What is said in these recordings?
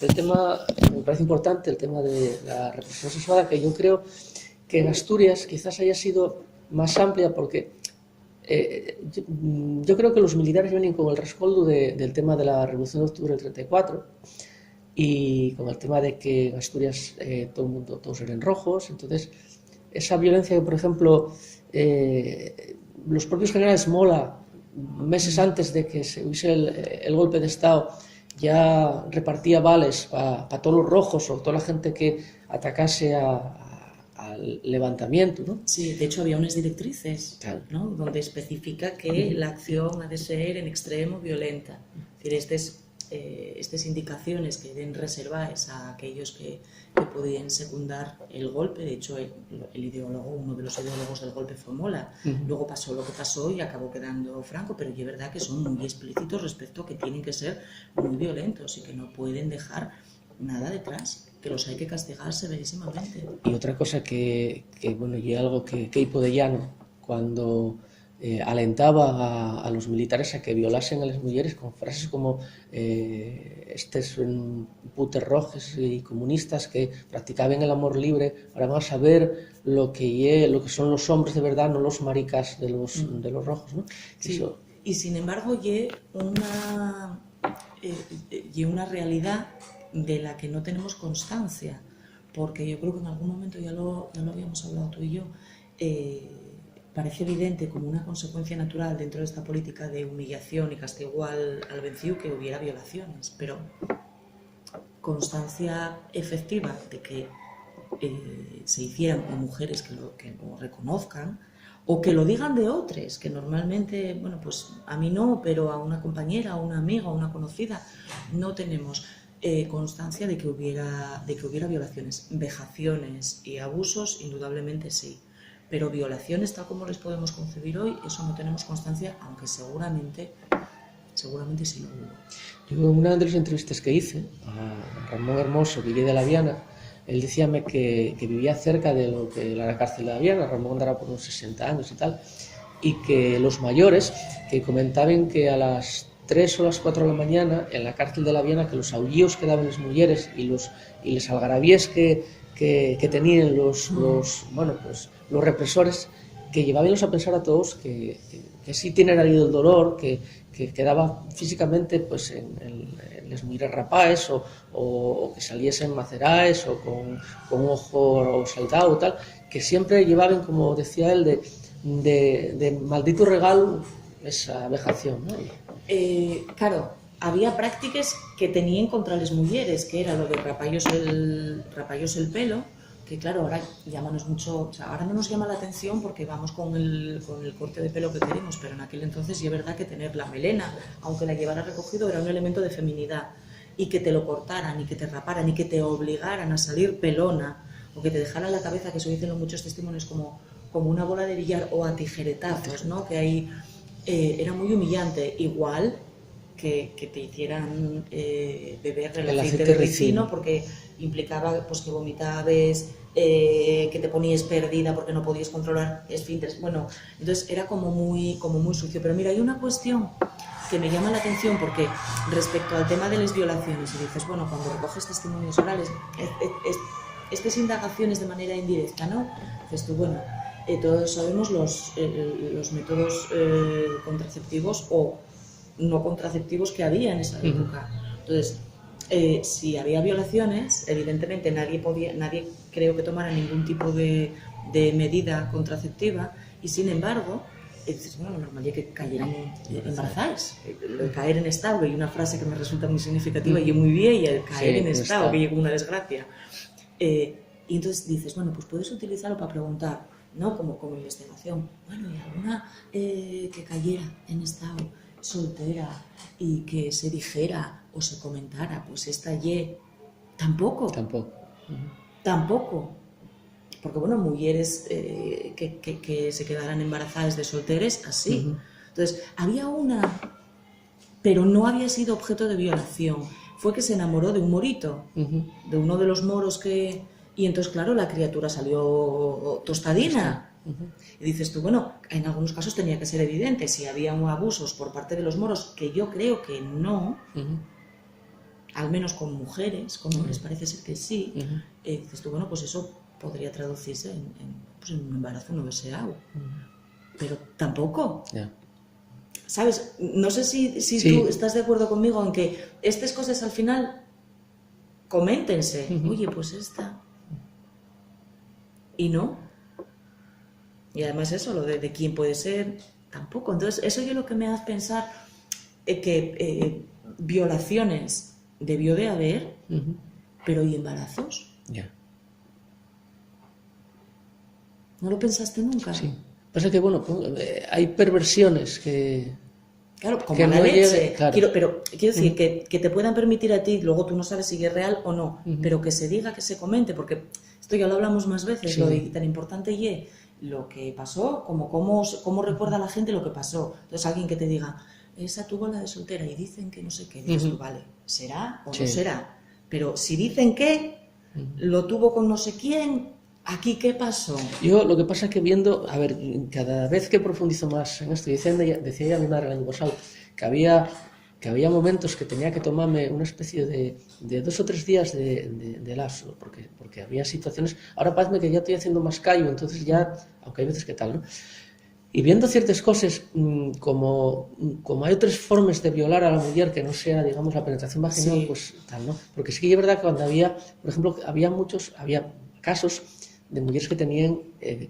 El tema, me parece importante, el tema de la represión sexual, que yo creo que en Asturias quizás haya sido más amplia porque yo creo que los militares vienen con el rescoldo del tema de la Revolución de Octubre del 34 y con el tema de que en Asturias todo el mundo, todos eran rojos, entonces esa violencia que, por ejemplo, los propios generales Mola, meses antes de que se hubiese el golpe de Estado, ya repartía vales para todos los rojos o toda la gente que atacase al levantamiento, ¿no? Sí, de hecho había unas directrices, Claro. ¿no?, donde especifica que la acción ha de ser en extremo violenta. Es decir, estas indicaciones que den reservadas a aquellos que podían secundar el golpe. De hecho, uno de los ideólogos del golpe fue Mola. Luego pasó lo que pasó y acabó quedando Franco, pero es verdad que son muy explícitos respecto a que tienen que ser muy violentos y que no pueden dejar nada detrás, que los hay que castigar severísimamente. Y otra cosa que bueno, y algo que Queipo de Llano, cuando alentaba a los militares a que violasen a las mujeres con frases como estos putes rojes y comunistas que practicaban el amor libre, ahora van a saber lo que son los hombres de verdad, no los maricas de los rojos, ¿no? Sí. Eso. Y sin embargo, una realidad de la que no tenemos constancia, porque yo creo que en algún momento ya lo habíamos hablado tú y yo, parece evidente como una consecuencia natural dentro de esta política de humillación y castigo al vencido que hubiera violaciones, pero constancia efectiva de que se hicieran con mujeres que lo reconozcan o que lo digan de otros, que normalmente, bueno, pues a mí no, pero a una compañera, a una amiga, a una conocida, no tenemos constancia de que hubiera violaciones. Vejaciones y abusos, indudablemente sí, pero violaciones tal como les podemos concebir hoy, eso no tenemos constancia, aunque seguramente sí lo hubo. Yo en una de las entrevistas que hice a Ramón Hermoso, que vive de la Viana, él decíame que vivía cerca de lo que era la cárcel de la Viana. Ramón andará por unos 60 años y tal, y que los mayores que comentaban que a las 3 o las 4 de la mañana en la cárcel de la Viana, que los aullidos que daban las mujeres y los algarabíes que tenían los represores, que llevabanlos a pensar a todos que sí tienen ahí el dolor, que quedaba físicamente pues en les mujeres rapaes o que saliesen maceraes o con un ojo saltado o tal, que siempre llevaban, como decía él, de maldito regalo esa vejación, ¿no? Claro, había prácticas que tenían contra las mujeres, que era lo de rapallos el pelo, que claro, ahora llámanos mucho, o sea, ahora no nos llama la atención porque vamos con el corte de pelo que queremos, pero en aquel entonces sí es verdad que tener la melena, aunque la llevara recogido, era un elemento de feminidad, y que te lo cortaran, y que te raparan, y que te obligaran a salir pelona, o que te dejaran la cabeza, que eso dicen en muchos testimonios, como una bola de billar, o a tijeretazos, ¿no? Que ahí era muy humillante, igual que te hicieran beber el aceite de ricino, porque implicaba pues que vomitabas, que te ponías perdida porque no podías controlar esfínteres. Bueno, entonces era como muy sucio. Pero mira, hay una cuestión que me llama la atención, porque respecto al tema de las violaciones, y dices, bueno, cuando recoges testimonios orales, estas indagaciones de manera indirecta, ¿no? Dices tú, bueno, todos sabemos los métodos contraceptivos o no contraceptivos que había en esa época. Entonces, si había violaciones, evidentemente nadie creo que tomara ningún tipo de medida contraceptiva, y sin embargo, dices, bueno, normal es que cayeran embarazadas. El caer en estado, y una frase que me resulta muy significativa y muy vieja, el caer en estado, que llegó una desgracia. Y entonces dices, bueno, pues puedes utilizarlo para preguntar, ¿no? Como investigación. Bueno, ¿y alguna que cayera en estado soltera y que se dijera o se comentara, pues esta tampoco? Tampoco. Porque, bueno, mujeres que se quedaran embarazadas de solteres, así. Entonces, había una, pero no había sido objeto de violación. Fue que se enamoró de un morito, de uno de los moros y entonces, claro, la criatura salió tostadina. Y dices tú, bueno, en algunos casos tenía que ser evidente si había abusos por parte de los moros, que yo creo que no. al menos con mujeres, con hombres parece ser que sí, dices tú, bueno, pues eso podría traducirse pues en un embarazo no deseado. Pero tampoco. Yeah. ¿Sabes? No sé si Sí. tú estás de acuerdo conmigo en que estas cosas al final coméntense. Oye, pues esta. Y no. Y además eso, lo de quién puede ser, tampoco. Entonces, eso yo lo que me hace pensar que violaciones debió de haber, pero ¿y embarazos? Yeah. ¿No lo pensaste nunca? Sí. Pasa que, bueno, hay perversiones que... Claro, como que la no leche. llegue, claro. Pero quiero decir que te puedan permitir a ti, luego tú no sabes si es real o no, pero que se diga, que se comente, porque esto ya lo hablamos más veces, Sí. lo de tan importante y lo que pasó, cómo recuerda la gente lo que pasó. Entonces alguien que te diga, esa tuvo la de soltera y dicen que no sé qué, dices tú, vale, ¿será o no será? Pero si dicen que lo tuvo con no sé quién, ¿aquí qué pasó? Yo lo que pasa es que viendo, a ver, cada vez que profundizo más en esto, decía ella mi madre el año pasado, que había momentos que tenía que tomarme una especie de 2 o 3 días de lapso, porque había situaciones, ahora parece que ya estoy haciendo más callo, entonces ya, aunque hay veces que tal, ¿no? Y viendo ciertas cosas, como hay otras formas de violar a la mujer que no sea, digamos, la penetración vaginal, pues tal, ¿no? Porque sí que es verdad que cuando había, por ejemplo, había casos de mujeres que tenían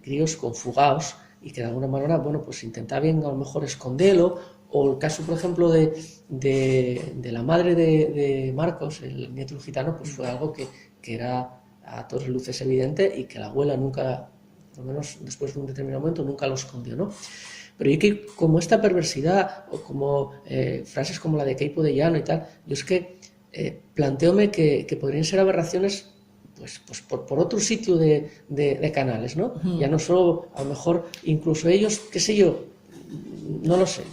críos confugados y que de alguna manera, bueno, pues intentaban a lo mejor esconderlo, o el caso, por ejemplo, de la madre de Marcos, el nieto gitano, pues fue algo que era a todas luces evidente y que la abuela nunca, por lo menos después de un determinado momento, nunca lo escondió, ¿no? Pero yo que como esta perversidad, o como frases como la de Keipo de Llano y tal, yo es que planteóme que podrían ser aberraciones pues por otro sitio de canales, ¿no? Ya no solo, a lo mejor, incluso ellos, qué sé yo, no lo sé.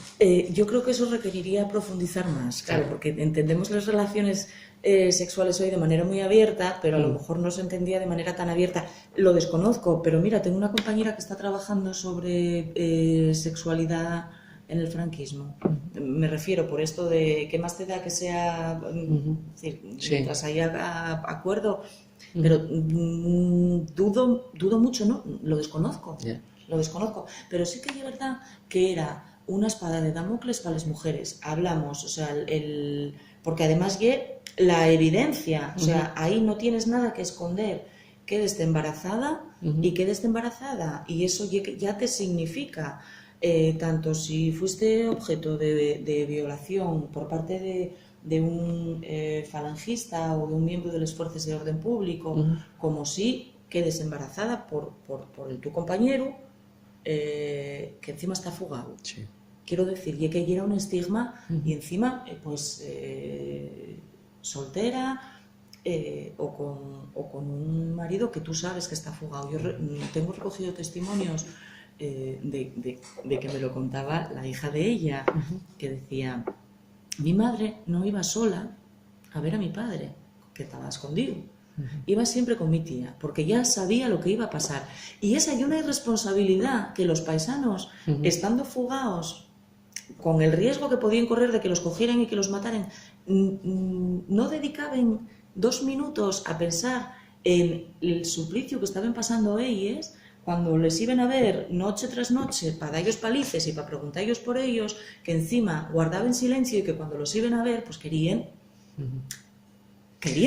Yo creo que eso requeriría profundizar más, claro, porque entendemos las relaciones sexuales hoy de manera muy abierta, pero a lo mejor no se entendía de manera tan abierta. Lo desconozco, pero mira, tengo una compañera que está trabajando sobre sexualidad en el franquismo. Me refiero por esto de que más te da que sea, es decir, mientras haya acuerdo, pero dudo mucho, ¿no? Lo desconozco. Lo desconozco, pero sí que es verdad que era una espada de Damocles para las mujeres. Hablamos, o sea, porque además la evidencia, o sea, ahí no tienes nada que esconder. Quedes embarazada y quedes embarazada, y eso ya te significa, tanto si fuiste objeto de violación por parte de un falangista o de un miembro de las fuerzas de orden público, como si quedes embarazada por tu compañero, que encima está fugado. Sí. Quiero decir, y que era un estigma, y encima, pues, soltera, o con un marido que tú sabes que está fugado. Yo tengo recogido testimonios de que me lo contaba la hija de ella, que decía, mi madre no iba sola a ver a mi padre, que estaba escondido. Iba siempre con mi tía, porque ya sabía lo que iba a pasar. Y esa hay una irresponsabilidad que los paisanos, estando fugados, con el riesgo que podían correr de que los cogieran y que los mataran, no dedicaban 2 minutos a pensar en el suplicio que estaban pasando ellos cuando les iban a ver noche tras noche para darles palices y para preguntarles por ellos, que encima guardaban silencio y que cuando los iban a ver, pues querían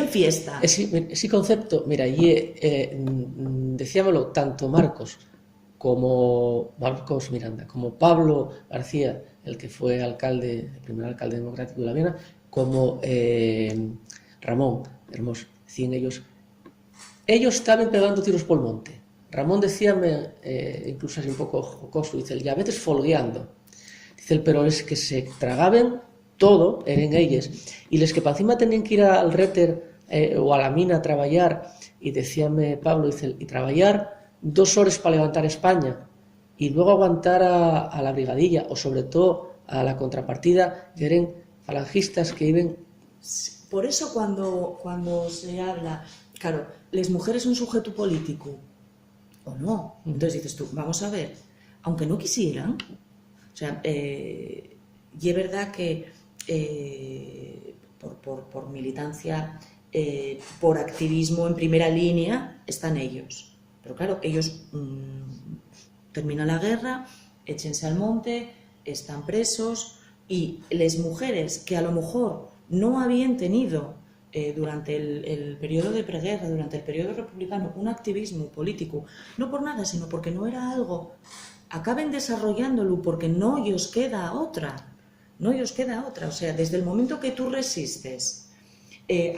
fiesta. Ese concepto, mira, decíamoslo, tanto Marcos Miranda, como Pablo García, el que fue el primer alcalde democrático de La Viana, como Ramón Hermoso, decían ellos estaban pegando tiros por el monte. Ramón decíame, incluso así un poco jocoso, dice, ya veces folgueando, dice, pero es que se tragaban todo, eran ellos, y les que para encima tenían que ir al réter o a la mina a trabajar, y decíame Pablo, dice, y trabajar 2 horas para levantar España, y luego aguantar a la brigadilla, o sobre todo a la contrapartida, que eran falangistas que iban... Por eso cuando se habla, claro, las mujeres son sujeto político, o no. Entonces dices tú, vamos a ver, aunque no quisieran, o sea, y es verdad que por militancia, por activismo en primera línea, están ellos. Pero claro, ellos termina la guerra, échense al monte, están presos, y las mujeres que a lo mejor no habían tenido durante el periodo de preguerra, durante el periodo republicano, un activismo político, no por nada, sino porque no era algo, acaben desarrollándolo porque no os queda otra, no os queda otra. O sea, desde el momento que tú resistes,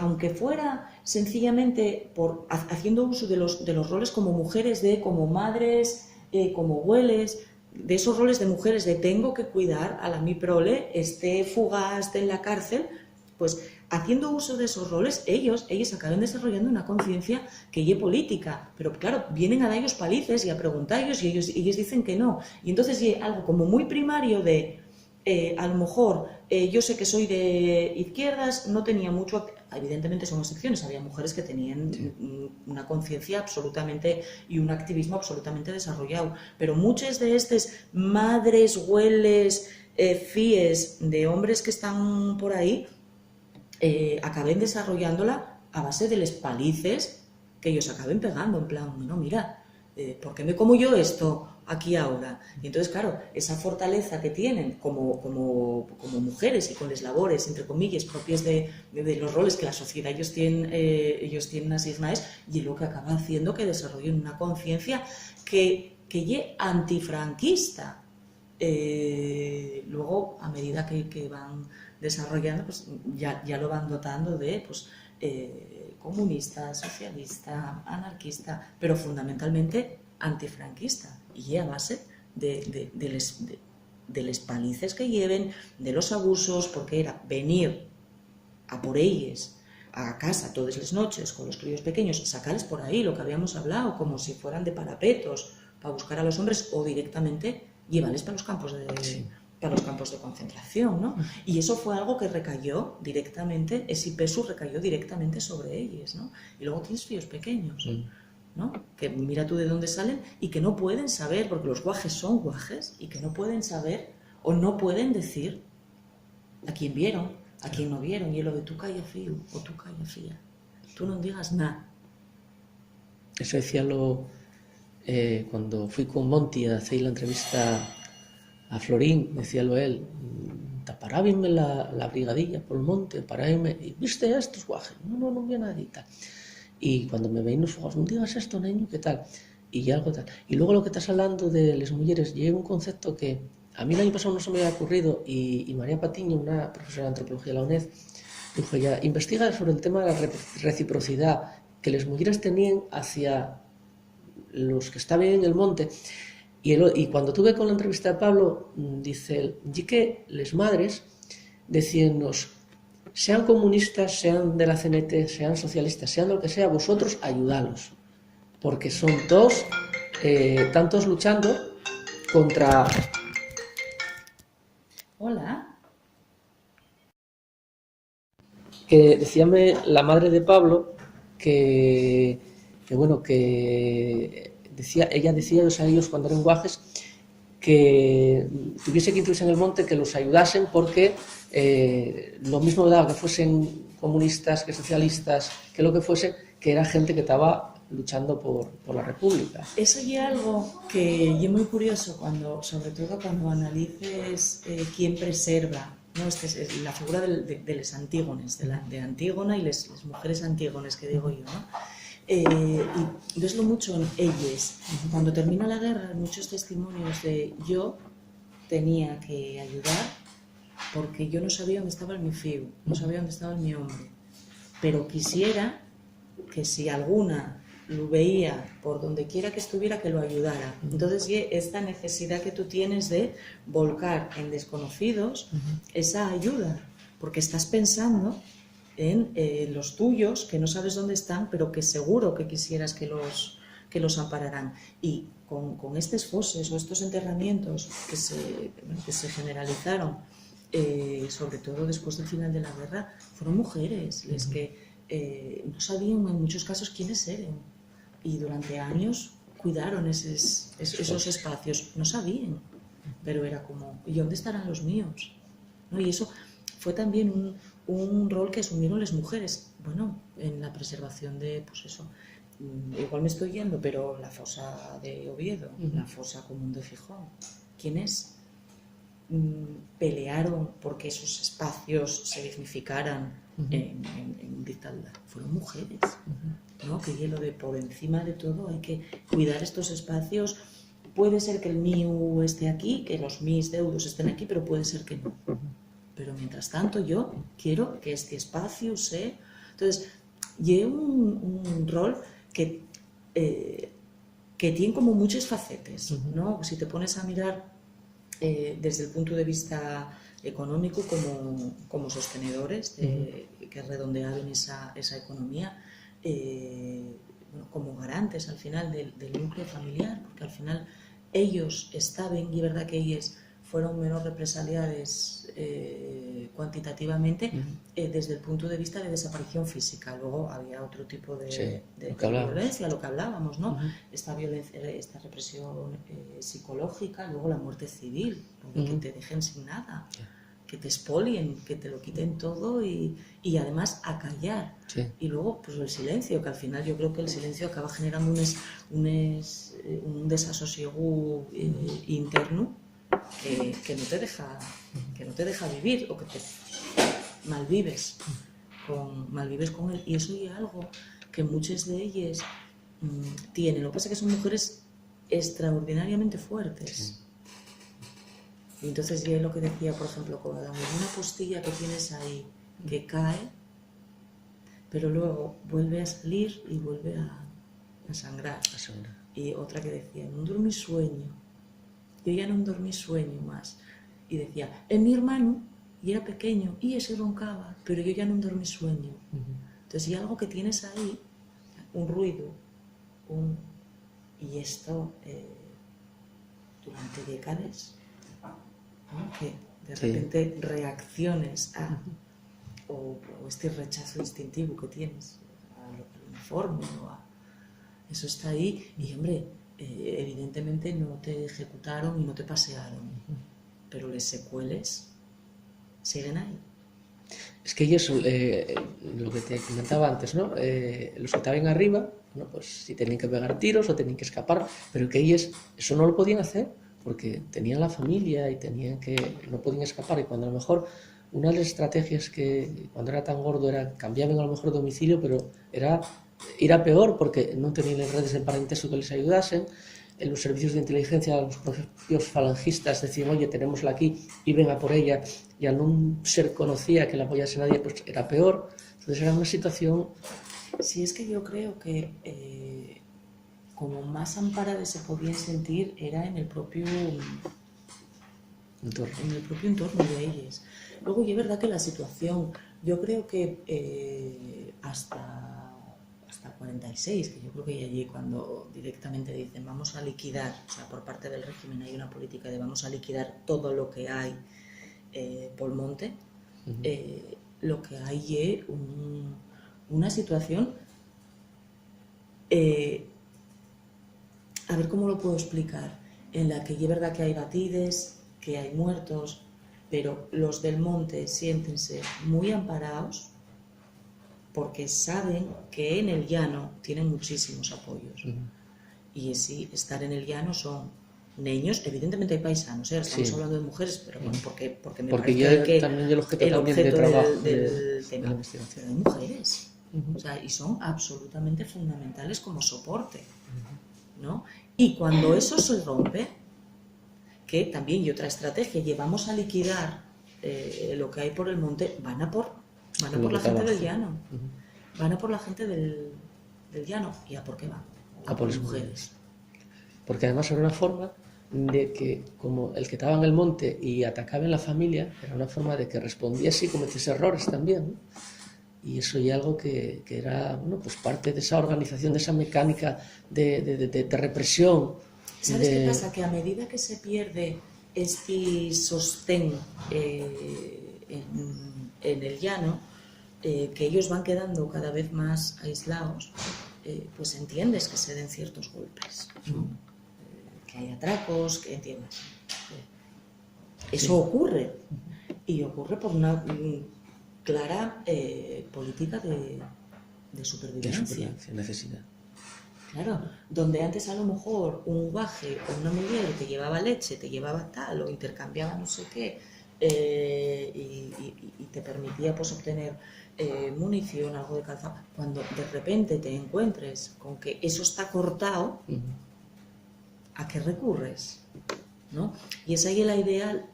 aunque fuera sencillamente haciendo uso de los roles como mujeres, como madres, como abuelas, de esos roles de mujeres de tengo que cuidar a la mi prole, esté fugaz, esté en la cárcel, pues haciendo uso de esos roles, ellos acaban desarrollando una conciencia que es política, pero claro, vienen a darles palices y a preguntarlos y ellos dicen que no. Y entonces es algo como muy primario de, a lo mejor, yo sé que soy de izquierdas, no tenía mucho, evidentemente son excepciones, había mujeres que tenían una conciencia absolutamente y un activismo absolutamente desarrollado, pero muchas de estas madres, hueles, fíes de hombres que están por ahí, acaben desarrollándola a base de les palices que ellos acaben pegando, en plan, no, mira, ¿por qué me como yo esto aquí ahora? Y entonces, claro, esa fortaleza que tienen como mujeres y con las labores, entre comillas, propias de los roles que la sociedad ellos tienen asignados, y lo que acaba haciendo que desarrollen una conciencia que es antifranquista. Luego, a medida que van desarrollando, pues ya lo van dotando de comunista, socialista, anarquista, pero fundamentalmente antifranquista, y a base de les palices que lleven, de los abusos, porque era venir a por ellos a casa todas las noches con los críos pequeños, sacarles por ahí lo que habíamos hablado, como si fueran de parapetos, para buscar a los hombres, o directamente llevarles para los campos de concentración, ¿no? Y eso fue algo que recayó directamente, ese peso recayó directamente sobre ellos, ¿no? Y luego tienes fíos pequeños, ¿no? Que mira tú de dónde salen y que no pueden saber, porque los guajes son guajes, y que no pueden saber o no pueden decir a quién vieron, a quién no vieron, y es lo de tú calla fío o tú calla fía, tú no digas nada. Eso decía cuando fui con Monty a hacer la entrevista a Florín, decíalo él, parábinme la brigadilla por el monte, parábinme, y viste a estos guajes, no vi a nadie y tal. Y cuando me veían los ojos, no digas esto, niño, ¿qué tal? Y algo tal. Y luego lo que estás hablando de las mujeres, llega un concepto que a mí el año pasado no se me había ocurrido, y María Patiño, una profesora de antropología de la UNED, dijo ya, investiga sobre el tema de la reciprocidad que las mujeres tenían hacia los que estaban en el monte. Y cuando tuve con la entrevista de Pablo, dice él, y que las madres decíannos, sean comunistas, sean de la CNT, sean socialistas, sean lo que sea, vosotros ayudalos, porque son todos, tantos luchando contra... Hola. Que decíame la madre de Pablo que ella decía a ellos cuando eran guajes que tuviese que incluirse en el monte, que los ayudasen, porque lo mismo daba que fuesen comunistas, que socialistas, que lo que fuese, que era gente que estaba luchando por la República. Eso es algo que es muy curioso, sobre todo cuando analices quién preserva, ¿no? Es la figura de las Antígones, de Antígona y las mujeres Antígones, que digo yo, ¿no? Y veslo mucho en ellas. Cuando termina la guerra, muchos testimonios de yo tenía que ayudar porque yo no sabía dónde estaba el mi fío, no sabía dónde estaba el mi hombre, pero quisiera que si alguna lo veía por donde quiera que estuviera, que lo ayudara. Entonces, esta necesidad que tú tienes de volcar en desconocidos esa ayuda, porque estás pensando en los tuyos, que no sabes dónde están, pero que seguro que quisieras que los ampararán. Y con estos foses o estos enterramientos que se generalizaron, sobre todo después del final de la guerra, fueron mujeres las que no sabían en muchos casos quiénes eran, y durante años cuidaron esos espacios, no sabían, pero era como, ¿y dónde estarán los míos? ¿No? Y eso fue también un rol que asumieron las mujeres, bueno, en la preservación de, pues eso, igual me estoy yendo, pero la fosa de Oviedo, la fosa común de Gijón, ¿quiénes pelearon porque esos espacios se dignificaran en dictadura? Fueron mujeres, ¿no? Que hielo de por encima de todo hay que cuidar estos espacios. Puede ser que el mío esté aquí, que los mis deudos estén aquí, pero puede ser que no. Pero mientras tanto yo quiero que este espacio sea... Entonces, lleva un rol que tiene como muchos facetes, ¿no? Si te pones a mirar desde el punto de vista económico como sostenedores que redondearon esa economía, bueno, como garantes al final del núcleo familiar, porque al final ellos estaban, y es verdad que ellos fueron menos represaliadas cuantitativamente desde el punto de vista de desaparición física. Luego había otro tipo de violencia, lo que hablábamos, ¿no? Esta violencia, esta represión psicológica, luego la muerte civil, que te dejen sin nada, que te expolien, que te lo quiten todo y además acallar. Y luego pues el silencio, que al final yo creo que el silencio acaba generando un desasosiego interno que no te deja vivir, o que te malvives con él. Y eso es algo que muchas de ellas tienen. Lo que pasa es que son mujeres extraordinariamente fuertes. Y entonces yo lo que decía, por ejemplo, con una postilla que tienes ahí que cae, pero luego vuelve a salir y vuelve a sangrar. Y otra que decía, no dormí sueño. Yo ya no dormí sueño más. Y decía, mi hermano, y era pequeño, y ese roncaba, pero yo ya no dormí sueño. Entonces hay algo que tienes ahí, un ruido, y esto durante décadas, ¿no? Que de repente reacciones o este rechazo instintivo que tienes al uniforme eso está ahí, y hombre, evidentemente no te ejecutaron y no te pasearon, pero las secuelas siguen ahí. Es que ellos, lo que te comentaba antes, ¿no? Los que estaban arriba, ¿no? Pues si tenían que pegar tiros o tenían que escapar, pero que ellos eso no lo podían hacer porque tenían la familia y no podían escapar. Y cuando a lo mejor una de las estrategias que cuando era tan gordo era cambiaban a lo mejor domicilio, pero era peor porque no tenían las redes de parentesco que les ayudasen. En los servicios de inteligencia, los propios falangistas decían, oye, tenémosla aquí y venga por ella, y al no ser conocida que la apoyase nadie, pues era peor. Entonces era una situación... Sí, es que yo creo que como más amparadas se podían sentir era en el propio entorno de ellas. Luego, y es verdad que la situación, yo creo que hasta 46, que yo creo que allí cuando directamente dicen vamos a liquidar, o sea, por parte del régimen hay una política de vamos a liquidar todo lo que hay por monte, lo que hay es una situación, a ver cómo lo puedo explicar, en la que es verdad que hay batides, que hay muertos, pero los del monte siéntense muy amparados porque saben que en el llano tienen muchísimos apoyos. Y sí, estar en el llano son niños, evidentemente hay paisanos, estamos hablando de mujeres, pero bueno, porque me parece que también el objeto de trabajo del tema, pero hay mujeres, o sea, y son absolutamente fundamentales como soporte, ¿no? Y cuando eso se rompe, que también hay otra estrategia, llevamos a liquidar lo que hay por el monte, van a por la gente del llano, van a por la gente del llano. ¿Y a por qué van? A por las mujeres. Porque además era una forma de que, como el que estaba en el monte y atacaba en la familia, era una forma de que respondiese y cometiese errores también, ¿no? Y eso ya algo que era, bueno, pues parte de esa organización, de esa mecánica de represión. ¿Sabes qué pasa? Que a medida que se pierde este sostén en el llano, que ellos van quedando cada vez más aislados, pues entiendes que se den ciertos golpes, ¿no? Que hay atracos, que entiendes. Eso ocurre, y ocurre por una clara política de supervivencia. Necesidad. Claro, donde antes a lo mejor un guaje o una mujer te llevaba leche, te llevaba tal, o intercambiaba no sé qué, y te permitía pues obtener munición, algo de calzado, cuando de repente te encuentres con que eso está cortado, ¿a qué recurres? ¿No? Y es ahí la idea,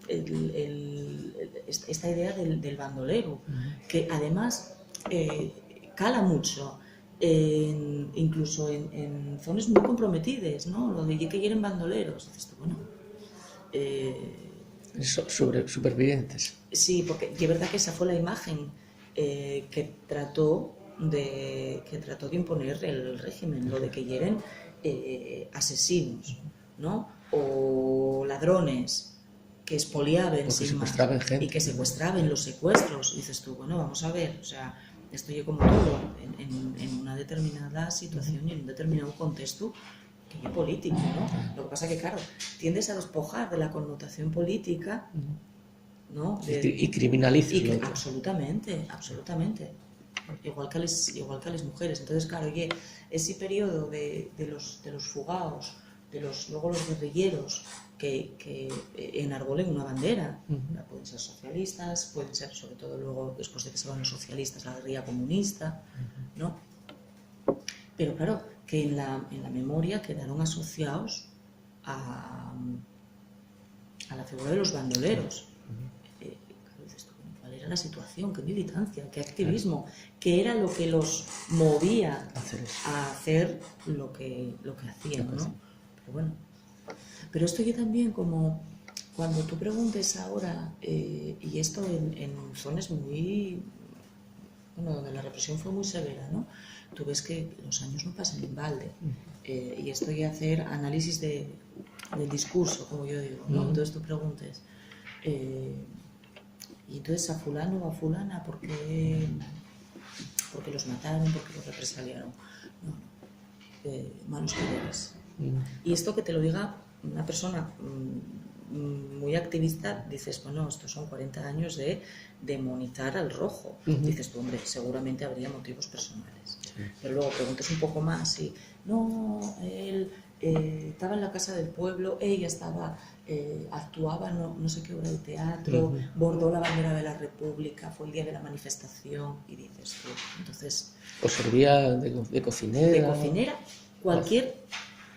esta idea del bandolero, que además cala mucho, incluso en zonas muy comprometidas, ¿no? Lo de que quieren bandoleros. Dices tú, bueno, sobre supervivientes. sí, porque es verdad que esa fue la imagen que trató de imponer el régimen, lo de que quieren asesinos, ¿no? O ladrones que expoliaban sin más y que secuestraban los secuestros. Y dices tú, bueno, vamos a ver, o sea, esto yo como todo en una determinada situación y en un determinado contexto que es político, ¿no? Lo que pasa que, claro, tiendes a despojar de la connotación política, ¿no? Y criminalizas. Absolutamente, absolutamente. Igual que a las mujeres. Entonces, claro, oye, ese periodo de los fugaos, luego los guerrilleros que enarbolen una bandera, pueden ser socialistas, pueden ser, sobre todo luego, después de que se van los socialistas, la guerrilla comunista, ¿no? Pero claro, que en la memoria quedaron asociados a la figura de los bandoleros. ¿Cuál era la situación? ¿Qué militancia? ¿Qué activismo? ¿Qué era lo que los movía a hacer lo que hacían, ¿no? Pero bueno, pero esto yo también, como cuando tú preguntes ahora, y esto en zonas muy, bueno, donde la represión fue muy severa, ¿no? Tú ves que los años no pasan en balde, y esto ya hacer análisis del discurso, como yo digo, ¿no? Entonces tú preguntes, y entonces a fulano o a fulana, ¿por qué los mataron? ¿Por qué los represaliaron? No, malos quereres. Y esto que te lo diga una persona muy activista, dices, bueno, estos son 40 años de demonizar al rojo. Dices tú, hombre, seguramente habría motivos personales. Pero luego preguntas un poco más y, no, él estaba en la casa del pueblo, ella estaba, actuaba no sé qué obra de teatro, bordó la bandera de la República, fue el día de la manifestación, y dices tú, entonces... O servía de cocinera. De cocinera, cualquier...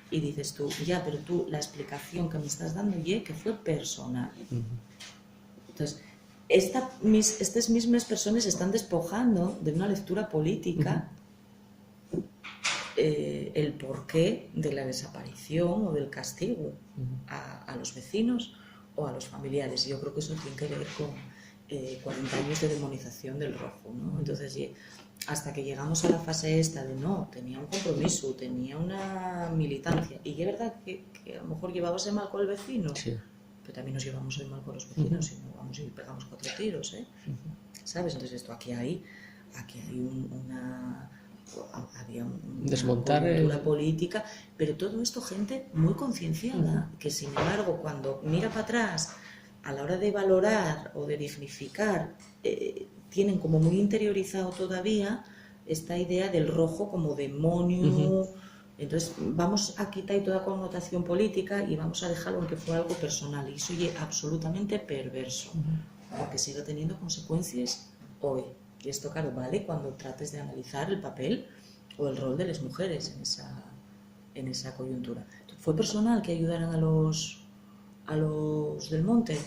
Y dices tú, ya, pero tú, la explicación que me estás dando, que fue personal. Entonces, estas mismas personas están despojando de una lectura política el porqué de la desaparición o del castigo a los vecinos o a los familiares. Y yo creo que eso tiene que ver con 40 años de demonización del rojo, ¿no? Entonces, hasta que llegamos a la fase esta de no, tenía un compromiso, tenía una militancia, y es verdad que a lo mejor llevábase mal con el vecino, pero también nos llevamos mal con los vecinos, y no vamos y pegamos 4 tiros, ¿sabes? Entonces esto aquí hay había desmontar una cultura política, pero todo esto gente muy concienciada, que sin embargo cuando mira para atrás a la hora de valorar o de dignificar, tienen como muy interiorizado todavía esta idea del rojo como demonio. Entonces vamos a quitar toda connotación política y vamos a dejarlo en que fue algo personal, y eso es absolutamente perverso, porque sigue teniendo consecuencias hoy. Y esto, claro, vale cuando trates de analizar el papel o el rol de las mujeres en esa coyuntura. ¿Fue personal que ayudaran a los del monte?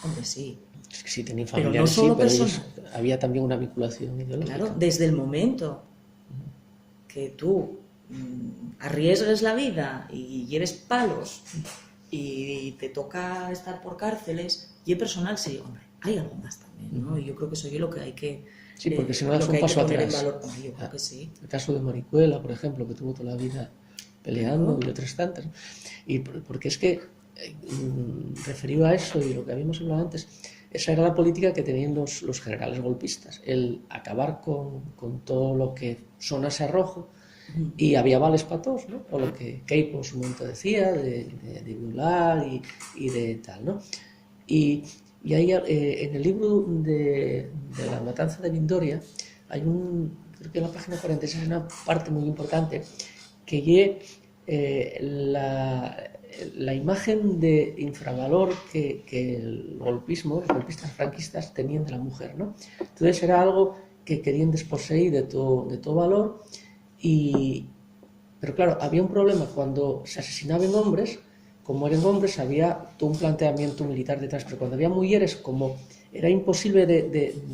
Hombre, sí. Sí, tenían familiares, pero no solo pero personal. Había también una vinculación ideológica. Claro, desde el momento que tú arriesgues la vida y lleves palos y te toca estar por cárceles, y personal, sí, hombre, hay algo más también, ¿no? Y yo creo que eso es lo que hay que... Sí, porque si no das un paso atrás. Yo creo que sí. El caso de Maricuela, por ejemplo, que tuvo toda la vida peleando, y otras tantas. Y porque es que, referido a eso y lo que habíamos hablado antes, esa era la política que tenían los generales golpistas, el acabar con todo lo que sonase a rojo, y había vales para todos, ¿no? O lo que Keipo en su momento decía, de violar y de tal, ¿no? Y Y ahí, en el libro de la matanza de Vindoria, hay creo que en la página 46 hay una parte muy importante que la imagen de infravalor que el golpismo, los golpistas franquistas tenían de la mujer, ¿no? Entonces era algo que querían desposeer de todo valor, pero claro, había un problema cuando se asesinaban hombres. Como eran hombres había todo un planteamiento militar detrás, pero cuando había mujeres, como era imposible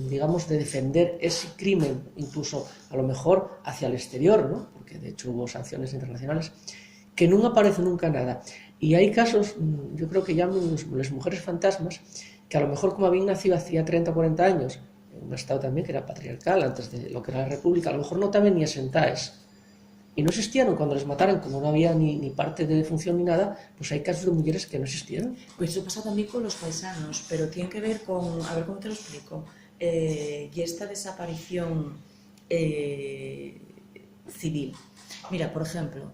digamos, de defender ese crimen, incluso a lo mejor hacia el exterior, ¿no? Porque de hecho hubo sanciones internacionales, que no aparece nunca nada. Y hay casos, yo creo que llaman las mujeres fantasmas, que a lo mejor como habían nacido hacía 30 o 40 años, en un estado también que era patriarcal, antes de lo que era la república, a lo mejor no estaban ni asentadas. Y no existieron cuando les mataron, como no había ni parte de defunción ni nada, pues hay casos de mujeres que no existieron. Pues eso pasa también con los paisanos, pero tiene que ver con, a ver cómo te lo explico, y esta desaparición civil. Mira, por ejemplo,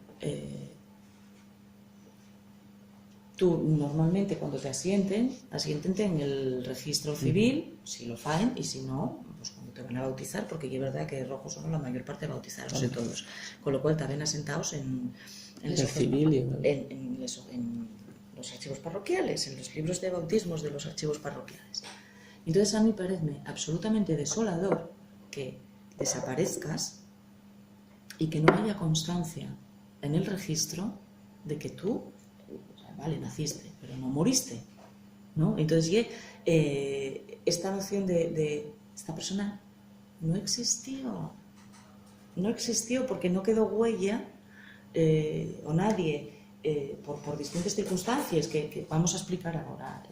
tú normalmente cuando te asienten en el registro civil, si lo faen, y si no, pues cuando te van a bautizar, porque es verdad que rojos son la mayor parte bautizados de todos, con lo cual te ven asentados en el civil y en los archivos parroquiales, en los libros de bautismos de los archivos parroquiales. Entonces a mí parece absolutamente desolador que desaparezcas y que no haya constancia en el registro de que tú, vale, naciste, pero no moriste, ¿no? Entonces esta noción de esta persona no existió porque no quedó huella, o nadie, por distintas circunstancias que vamos a explicar ahora,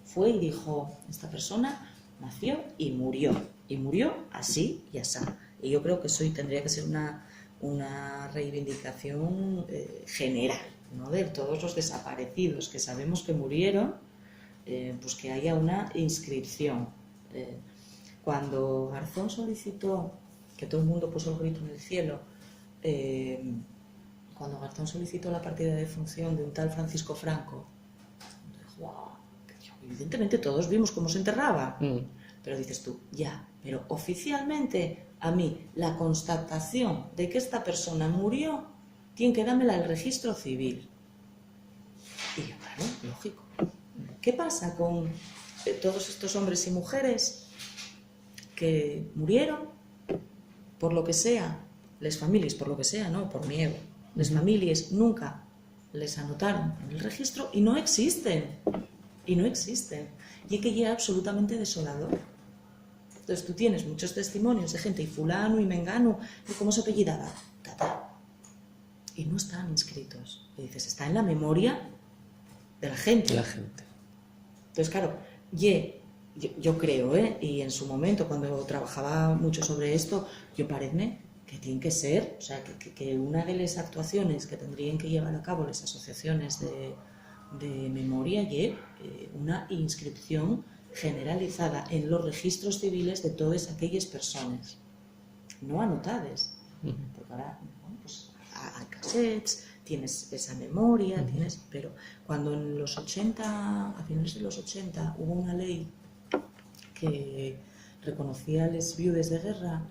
fue y dijo, esta persona nació y murió así y así. Y yo creo que eso tendría que ser una reivindicación general, ¿no? De todos los desaparecidos que sabemos que murieron, pues que haya una inscripción. Cuando Garzón solicitó, que todo el mundo puso el grito en el cielo, cuando Garzón solicitó la partida de defunción de un tal Francisco Franco, wow, evidentemente todos vimos cómo se enterraba, pero dices tú, ya, pero oficialmente a mí la constatación de que esta persona murió tiene que dármela el registro civil. Y yo, claro, lógico. ¿Qué pasa con todos estos hombres y mujeres que murieron por lo que sea, les familias, por lo que sea, no, por miedo, les familias nunca les anotaron en el registro y no existen? Y es que ya es absolutamente desolador. Entonces tú tienes muchos testimonios de gente, y fulano y mengano, y cómo se apellidaba, y no están inscritos. Y dices, está en la memoria de la gente. Entonces, claro, yo creo, y en su momento, cuando trabajaba mucho sobre esto, yo parece que tiene que ser, o sea, que una de las actuaciones que tendrían que llevar a cabo las asociaciones de memoria y una inscripción generalizada en los registros civiles de todas aquellas personas no anotadas, porque ahora, bueno, pues hay cassettes, tienes esa memoria, pero cuando en los 80, a finales de los 80, hubo una ley que reconocía a las viudas de guerra,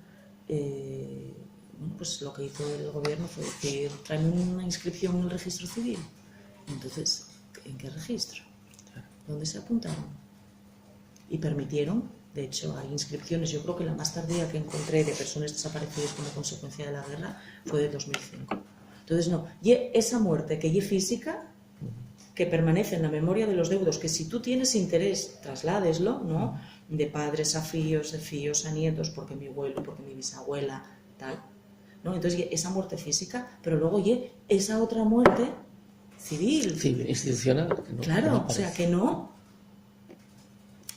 bueno, pues lo que hizo el gobierno fue decir, traen una inscripción en el registro civil. Entonces, ¿en qué registro? ¿Dónde se apuntaron? Y permitieron, de hecho hay inscripciones, yo creo que la más tardía que encontré de personas desaparecidas como consecuencia de la guerra fue de 2005. Entonces no, y esa muerte que es física, que permanece en la memoria de los deudos, que si tú tienes interés, trasládeslo, ¿no? De padres a fíos, de fíos a nietos, porque mi abuelo, porque mi bisabuela, tal, ¿no? Entonces esa muerte física, pero luego esa otra muerte civil. Civil, institucional. Que no, claro, que no, o sea, que no.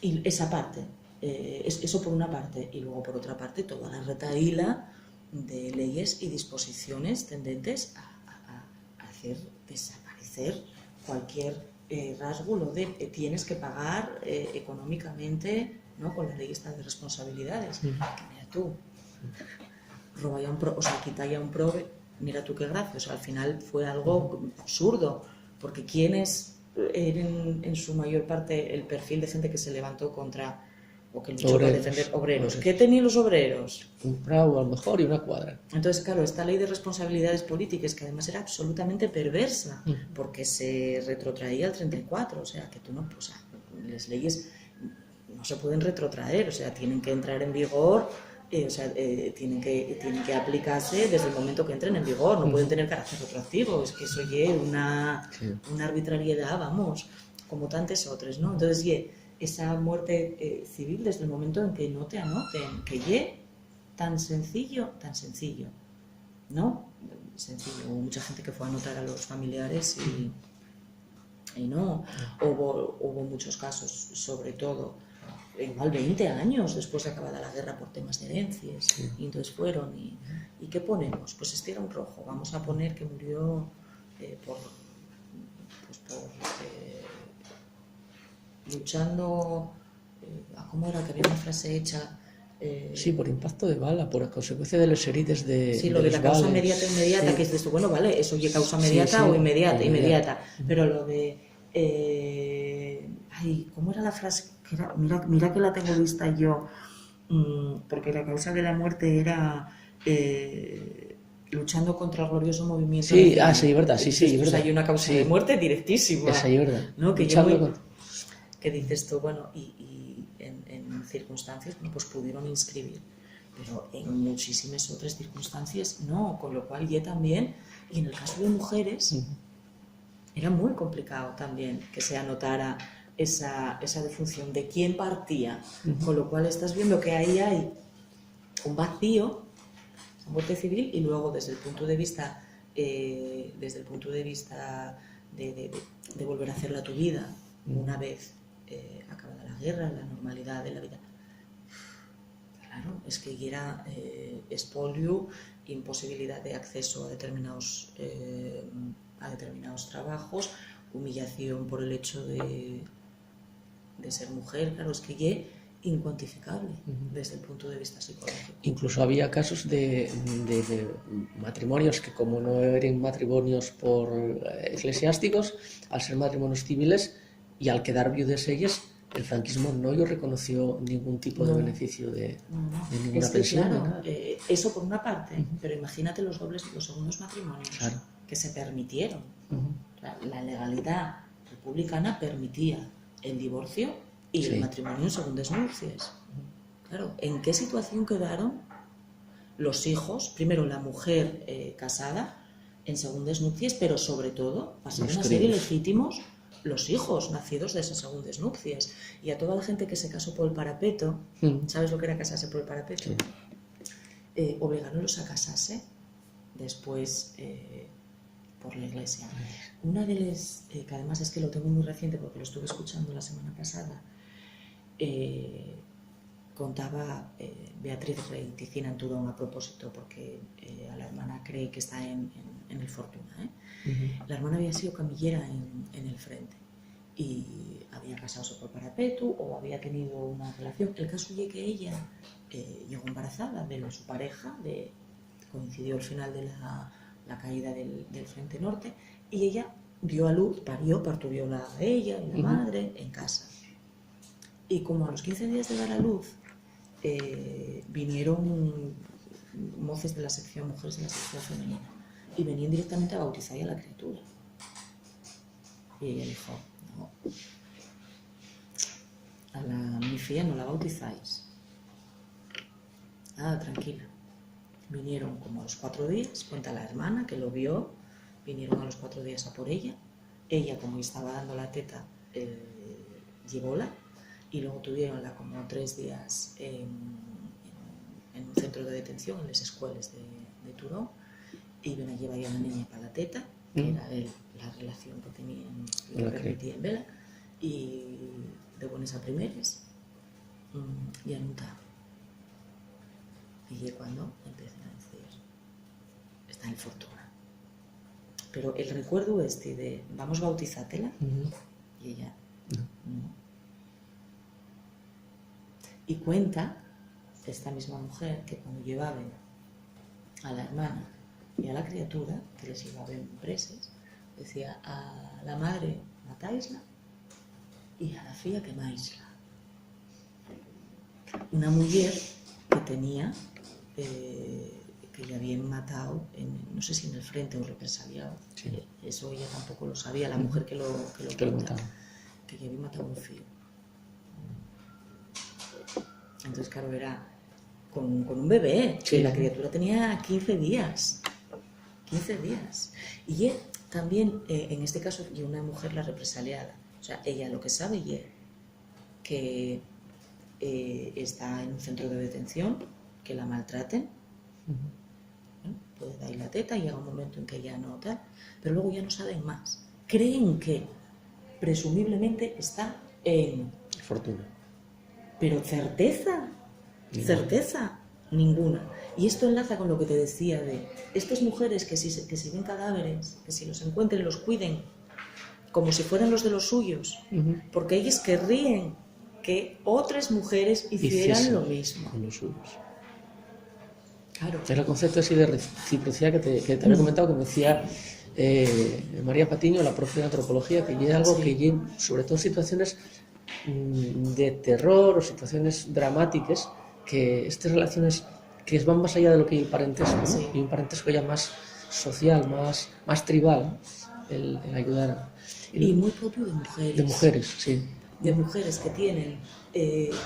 Y esa parte, eso por una parte, y luego por otra parte toda la retahíla de leyes y disposiciones tendentes a hacer desaparecer cualquier rasgo de tienes que pagar económicamente, ¿no? Con la ley esta de responsabilidades. Que mira tú, roba ya o sea, quita ya un prove, mira tú qué gracia, o sea, al final fue algo absurdo, porque ¿quién es en su mayor parte el perfil de gente que se levantó contra o que luchó para Obreros. defender obreros. ¿Qué tenían los obreros? Un prau a lo mejor y una cuadra. Entonces, claro, esta ley de responsabilidades políticas, que además era absolutamente perversa, porque se retrotraía al 34, o sea, que tú no, o sea, las leyes no se pueden retrotraer, o sea, tienen que entrar en vigor, tienen que aplicarse desde el momento que entren en vigor, no pueden tener carácter retroactivo, es que eso es una arbitrariedad, vamos, como tantas otras, ¿no? Entonces, esa muerte civil desde el momento en que no te anoten, que tan sencillo, ¿no? Sencillo. Hubo mucha gente que fue a anotar a los familiares y no. Hubo muchos casos, sobre todo, igual 20 años después de acabada la guerra por temas de herencias. Y entonces fueron ¿y qué ponemos? Pues este era un rojo. Vamos a poner que murió luchando... ¿Cómo era? Que había una frase hecha... Sí, por impacto de bala, por consecuencia de las heridas de... Sí, lo de la causa inmediata, que dices tú, bueno, vale, eso ya causa inmediata o inmediata. Pero lo de... ¿cómo era la frase? Mira que la tengo vista yo, porque la causa de la muerte era luchando contra el glorioso movimiento. Sí, sí, verdad, sí, es verdad. Hay una causa de muerte directísima. Esa es verdad. ¿No? Que dices tú, bueno, y en circunstancias, bueno, pues pudieron inscribir, pero en muchísimas otras circunstancias no, con lo cual ya también, y en el caso de mujeres, era muy complicado también que se anotara esa defunción de quién partía, con lo cual estás viendo que ahí hay un vacío, esa muerte civil, y luego desde el punto de vista de volver a hacerla tu vida una vez acabada la guerra, la normalidad de la vida. Claro, es que era expolio, imposibilidad de acceso a determinados trabajos, humillación por el hecho de ser mujer, claro, es que es incuantificable desde el punto de vista psicológico. Incluso había casos de matrimonios que, como no eran matrimonios por eclesiásticos, al ser matrimonios civiles y al quedar viudas ellas, el franquismo no reconoció ningún tipo de beneficio de ninguna pensión. Claro, eso por una parte, pero imagínate los segundos matrimonios que se permitieron. O sea, la legalidad republicana permitía el divorcio y el matrimonio en segundas nupcias. Claro, ¿en qué situación quedaron los hijos? Primero, la mujer casada en segundas nupcias, pero sobre todo pasaron a ser ilegítimos los hijos nacidos de esas segundas nupcias. Y a toda la gente que se casó por el parapeto, ¿sabes lo que era casarse por el parapeto? Obligaronlos a casarse después por la iglesia. Una de las, que además es que lo tengo muy reciente porque lo estuve escuchando la semana pasada, contaba Beatriz Rey Ticina en Turón a propósito, porque a la hermana cree que está en el Fortuna. La hermana había sido camillera en el frente y había casado por parapeto o había tenido una relación. El caso es que ella llegó embarazada de su pareja, coincidió el final de la caída del Frente Norte, y ella dio a luz, parturió ella y la madre en casa. Y como a los 15 días de dar a luz, vinieron moces de la sección, mujeres de la sección femenina, y venían directamente a bautizar a la criatura. Y ella dijo, no, a mi fía no la bautizáis. Nada, tranquila. Vinieron como a los 4 días, cuenta la hermana que lo vio, vinieron a los 4 días a por ella. Ella, como estaba dando la teta, llevóla, y luego tuvieronla como 3 días en un centro de detención, en las escuelas de Turón, y iban a llevar a la niña para la teta, que era la relación que tenían y que permitían vela, y de buenas a primeras, ya no está. Y cuando empiezan a decir, está en Fortuna. Pero el recuerdo de, vamos, bautizátela, y ella, no. Y cuenta esta misma mujer que cuando llevaban a la hermana y a la criatura, que les llevaban presas, decía a la madre, matáisla y a la filla quemáisla. Una mujer que tenía, que le habían matado, no sé si en el frente o represaliado, Sí. Eso ella tampoco lo sabía, la mujer que lo cuenta, que le había matado un fío. Entonces, claro, era con un bebé, Sí. que la criatura tenía 15 días. 15 días. Y él también, en este caso, y una mujer la represaliada. O sea, ella lo que sabe y que está en un centro de detención, que la maltraten, ¿no? Puede dar la teta y llega un momento en que ya no tal, pero luego ya no saben más. Creen que presumiblemente está en Fortuna. Pero certeza, ninguna. Y esto enlaza con lo que te decía de estas mujeres que si ven cadáveres, que si los encuentren, los cuiden, como si fueran los de los suyos, porque ellas querrían que otras mujeres hicieran lo mismo. Con los suyos. Claro. Es el concepto así de reciprocidad que te había comentado, que me decía María Patiño, la profe de antropología, que es algo que sobre todo en situaciones de terror o situaciones dramáticas, que estas relaciones que van más allá de lo que hay parentesco, ¿no? Sí. Y un parentesco ya más social, más tribal, el ayudar. Y muy propio de mujeres. De mujeres, sí. De mujeres que tienen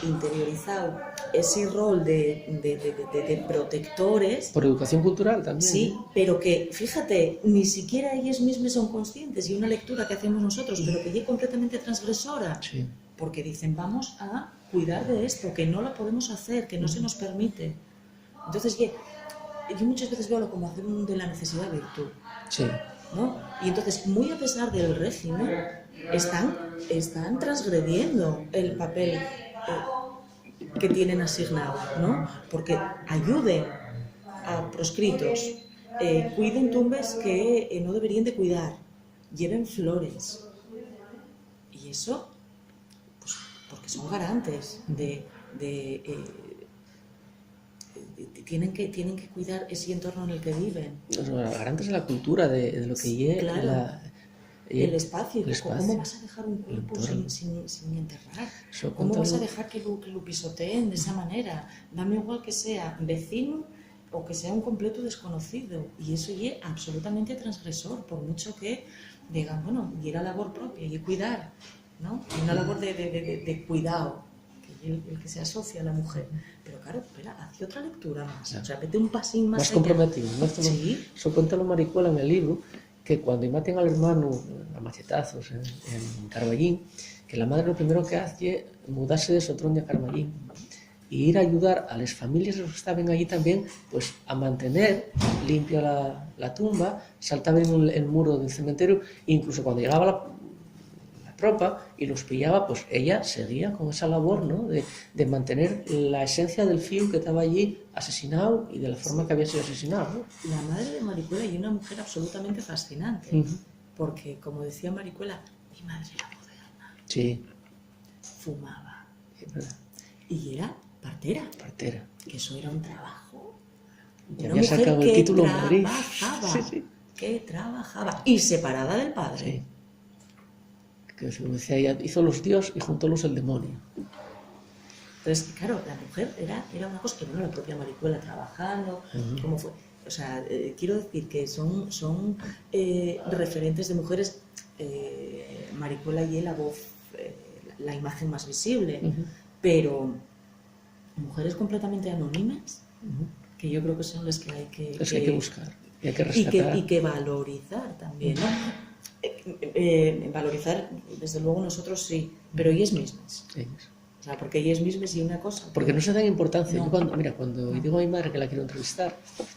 interiorizado ese rol de protectores. Por educación cultural también. Sí, pero que, fíjate, ni siquiera ellas mismas son conscientes, y una lectura que hacemos nosotros, pero que es completamente transgresora. Sí. Porque dicen, vamos a cuidar de esto, que no lo podemos hacer, que no se nos permite. Entonces, yo muchas veces veo como hacer de la necesidad virtud. Sí. ¿No? Y entonces, muy a pesar del régimen, están transgrediendo el papel que tienen asignado, ¿no? Porque ayuden a proscritos, cuiden tumbes que no deberían de cuidar, lleven flores. Y eso, pues, porque son garantes tienen que cuidar ese entorno en el que viven. Los garantes de la cultura, de lo que lleve. Claro. El espacio. ¿Cómo vas a dejar un cuerpo sin enterrar? ¿Cómo vas a dejar que lo pisoteen de esa manera? Dame igual que sea vecino o que sea un completo desconocido. Y eso es absolutamente transgresor, por mucho que digan, bueno, y era labor propia, y cuidar, ¿no? Y una labor de cuidado, el que se asocia a la mujer. Pero claro, espera, hace otra lectura más. O sea, vete un pasín más allá. Comprometido, ¿no? Sí. Eso cuenta la Maricuela en el libro, que cuando maten al hermano a machetazos en Carballín, que la madre lo primero que hace es mudarse de Sotrón a Carballín y ir a ayudar a las familias que estaban allí también, pues a mantener limpia la tumba, saltaban el muro del cementerio, e incluso cuando llegaba la tropa y los pillaba, pues ella seguía con esa labor, ¿no? de mantener la esencia del fío que estaba allí asesinado y de la forma que había sido asesinado, ¿no? La madre de Maricuela y una mujer absolutamente fascinante, porque, como decía Maricuela, mi madre era moderna. Sí. Fumaba. Es verdad. Y era partera. Partera. Que eso era un trabajo. Y Una había mujer sacado el título en Madrid. Que trabajaba. Y separada del padre. Sí. Que decía ella, hizo los dios y juntólos el demonio. Entonces, claro, la mujer era una cosa que no la propia Maricuela trabajando, ¿cómo fue? O sea, quiero decir que son referentes de mujeres, Maricuela y la voz, la imagen más visible, pero mujeres completamente anónimas, que yo creo que son las que hay que buscar, y hay que rescatar. Y que valorizar también, ¿no? Valorizar, desde luego nosotros sí, pero ellas mismas. O sea, porque ellas mismas y una cosa. Porque no se dan importancia. No. Yo cuando digo a mi madre que la quiero entrevistar,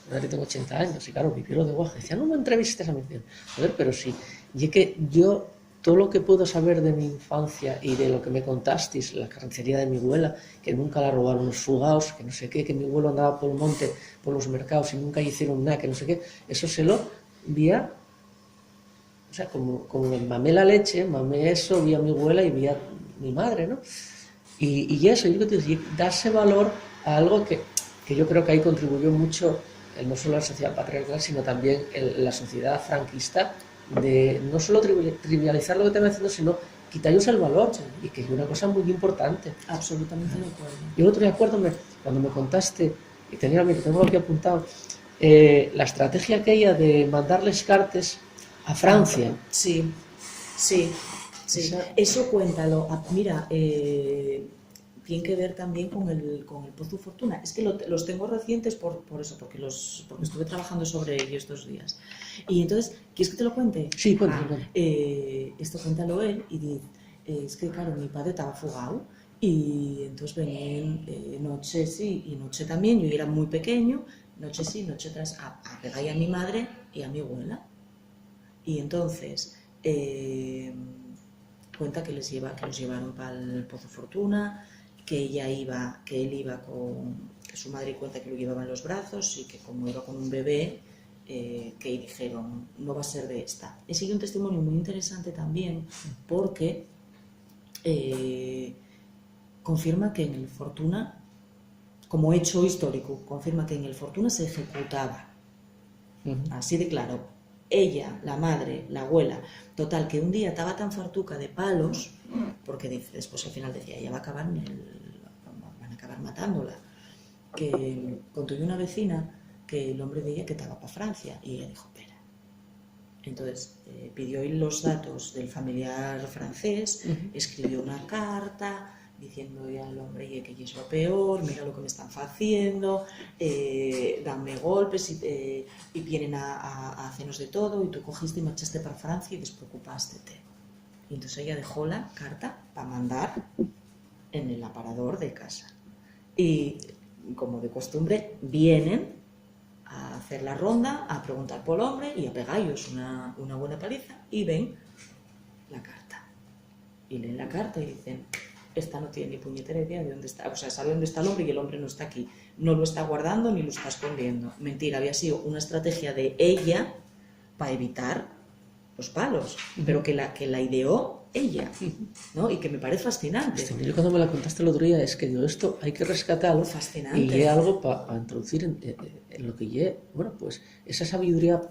ahora tengo 80 años, y claro, vivió de guaje, decía, no me entrevistes a mí. A ver, pero sí, y es que yo, todo lo que puedo saber de mi infancia y de lo que me contasteis, la carnicería de mi abuela, que nunca la robaron los fugaos, que no sé qué, que mi abuelo andaba por el monte, por los mercados y nunca hicieron nada, que no sé qué, eso se lo vía, o sea, como mamé la leche, mamé eso, vi a mi abuela y vi a mi madre, ¿no? Y eso, yo creo que darse valor a algo que yo creo que ahí contribuyó mucho, no solo la sociedad patriarcal, sino también la sociedad franquista, de no solo trivializar lo que están haciendo, sino quitarles el valor, y que es una cosa muy importante. Absolutamente de acuerdo. Yo el otro día acuerdo cuando me contaste, y tengo aquí apuntado, la estrategia aquella de mandarles cartas a Francia. Sí, sí, sí. Eso cuéntalo. Mira, tiene que ver también con el Pozo Fortuna. Es que los tengo recientes por eso, porque estuve trabajando sobre ello estos días. Y entonces, ¿quieres que te lo cuente? Sí, cuéntalo. Esto cuéntalo él y dice, es que claro, mi padre estaba fugado y entonces venían noche sí y noche también, yo era muy pequeño, noche sí, noche tras, a pegar a mi madre y a mi abuela. Y entonces cuenta que los llevaron para el Pozo Fortuna, que su madre cuenta que lo llevaba en los brazos y que como iba con un bebé, que dijeron, no va a ser de esta. He seguido un testimonio muy interesante también porque confirma que en el Fortuna, como hecho histórico, confirma que en el Fortuna se ejecutaba. Así de claro. Ella, la madre, la abuela, total, que un día estaba tan fartuca de palos, porque después al final decía, ella van a acabar matándola, que contó una vecina que el hombre de ella que estaba para Francia, y ella dijo, espera. Entonces pidió los datos del familiar francés, escribió una carta diciendo al hombre que es lo peor, mira lo que me están haciendo, danme golpes y vienen a hacernos de todo, y tú cogiste y marchaste para Francia y despreocupaste. Y entonces ella dejó la carta para mandar en el aparador de casa. Y como de costumbre, vienen a hacer la ronda, a preguntar por el hombre y a pegarlos una buena paliza, y ven la carta. Y leen la carta y dicen, esta no tiene ni puñetera idea de dónde está, o sea, sabe dónde está el hombre y el hombre no está aquí, no lo está guardando ni lo está escondiendo. Mentira, había sido una estrategia de ella para evitar los palos, pero que la ideó ella, ¿no? Y que me parece fascinante. Yo cuando me la contaste el otro día es que digo, esto hay que rescatarlo, fascinante, y es algo para introducir en lo que lleve, bueno, pues esa sabiduría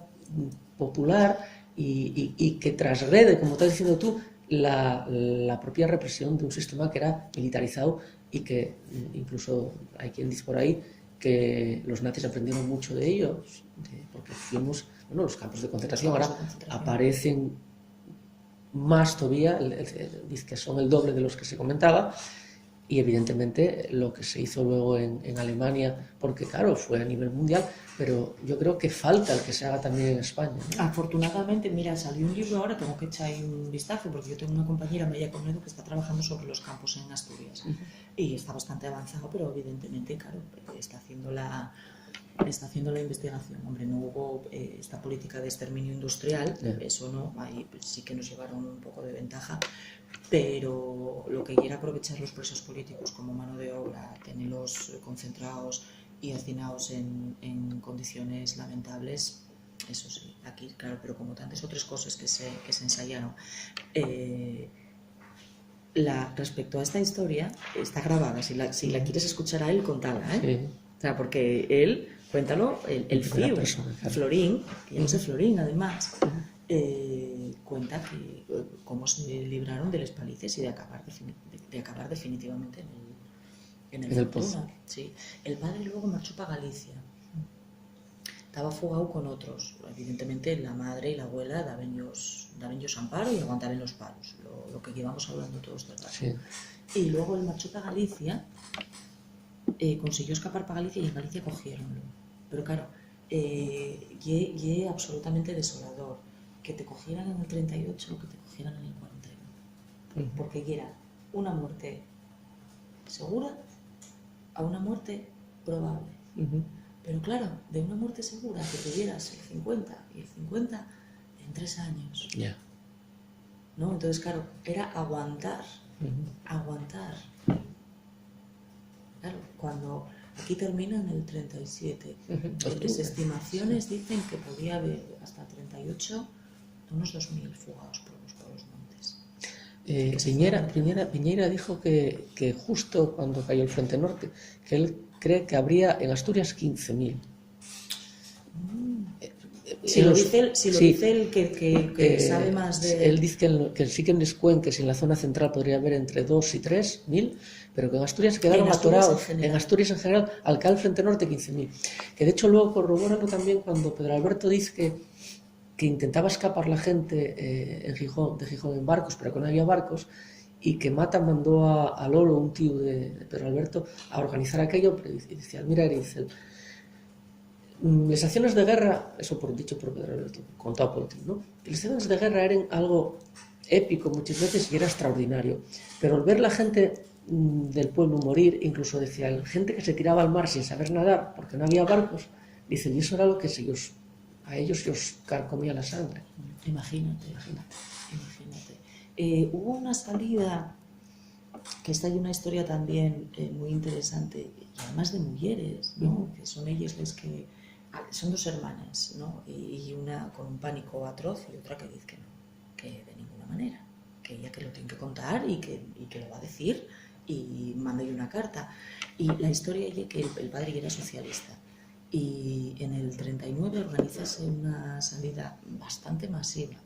popular y que transgrede, como estás diciendo tú, la propia represión de un sistema que era militarizado, y que incluso hay quien dice por ahí que los nazis aprendieron mucho de ellos, porque fuimos, bueno, los campos de concentración ahora aparecen más todavía, dice que son el doble de los que se comentaba, y evidentemente lo que se hizo luego en Alemania, porque claro, fue a nivel mundial, pero yo creo que falta el que se haga también en España, ¿no? Afortunadamente, mira, salió un libro ahora, tengo que echar ahí un vistazo, porque yo tengo una compañera, Maya Cornedo, que está trabajando sobre los campos en Asturias, y está bastante avanzado, pero evidentemente, claro, está haciendo la investigación. Hombre, no hubo esta política de exterminio industrial, eso no, ahí sí que nos llevaron un poco de ventaja, pero lo que era aprovechar los presos políticos como mano de obra, tenerlos concentrados y hacinados en condiciones lamentables, eso sí, aquí, claro, pero como tantas otras cosas que se ensayaron. Respecto a esta historia, está grabada, si la quieres escuchar a él, contala, ¿eh? Sí. O sea, porque él, cuéntalo, el FIU, Florín, que ya no sé Florín, además, cuenta que cómo se libraron de las palizas y de acabar definitivamente en el Fortuna. Sí. El padre luego marchó para Galicia. Estaba fugado con otros. Evidentemente la madre y la abuela daban ellos amparo y aguantaban los palos, lo que llevamos hablando todos del rato. Sí. Y luego él marchó para Galicia, consiguió escapar para Galicia y en Galicia cogieronlo. Pero claro, absolutamente desolador que te cogieran en el 38 o que te cogieran en el 41. Porque era una muerte segura a una muerte probable. Pero claro, de una muerte segura que tuvieras el 50 y el 50 en 3 años. Yeah. ¿No? Entonces, claro, era aguantar. Aguantar. Claro, cuando aquí termina en el 37, las estimaciones dicen que podía haber hasta 38 unos 2.000 fugados por los montes. Piñera dijo que justo cuando cayó el Frente Norte, que él cree que habría en Asturias 15.000. Si lo dice el que sabe más de... Él dice que sí que en Escuenques y en la zona central podría haber entre 2 y 3.000, pero que en Asturias se quedaron atorados. En Asturias en general, Alcalá Frente Norte 15.000. Que de hecho luego corroborando también cuando Pedro Alberto dice que intentaba escapar la gente de Gijón en barcos, pero que no había barcos, y que Mata mandó a Lolo, un tío de Pedro Alberto, a organizar aquello, pero decía, mira, dice, las acciones de guerra, eso dicho por Pedro Alberto, contado por ti, ¿no? Las acciones de guerra eran algo épico muchas veces y era extraordinario, pero al ver la gente del pueblo morir, incluso decía, gente que se tiraba al mar sin saber nadar porque no había barcos, dice, y eso era lo que a ellos se os carcomía la sangre. Imagínate. Hubo una salida, que está ahí una historia también muy interesante, y además de mujeres, ¿no? Que son ellas las que... son dos hermanas, ¿no? Y una con un pánico atroz y otra que dice que no, que de ninguna manera, que ella que lo tiene que contar y que lo va a decir y manda una carta. Y la historia es que el padre era socialista y en el 39 organizase una salida bastante masiva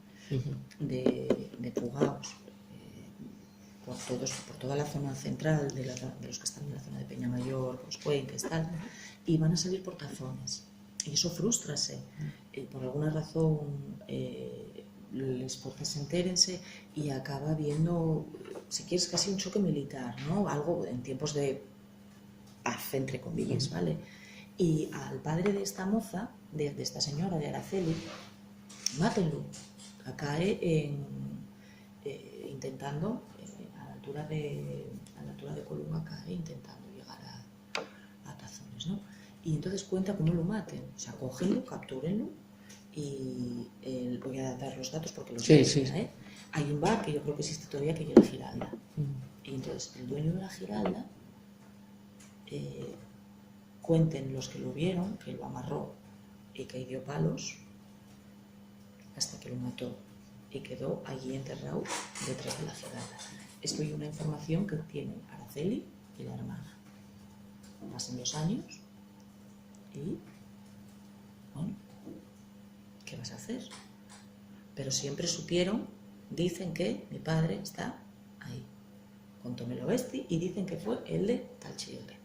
de fugaos por toda la zona central de los que están en la zona de Peñamayor, los Puentes, tal, y van a salir por tazones. Y eso frustrase. Por alguna razón les fuerzas entérense y acaba habiendo, si quieres, casi un choque militar, ¿no? Algo en tiempos de paz, entre comillas, ¿vale? Y al padre de esta moza, de esta señora, de Araceli, mátenlo. Cae intentando, a la altura de Colunga, cae intentando llegar a tazones, ¿no? Y entonces cuenta cómo lo maten, o sea, cógenlo, captúrenlo y voy a dar los datos porque los sí. Hay un bar que yo creo que existe todavía que lleva Giralda y entonces el dueño de la Giralda cuenten los que lo vieron que lo amarró y que dio palos hasta que lo mató y quedó allí enterrado detrás de la Giralda. Esto es una información que tienen Araceli y la hermana. Pasan los años y, bueno, ¿qué vas a hacer? Pero siempre supieron, dicen que mi padre está ahí. Contómelo este y dicen que fue el de Talchigre.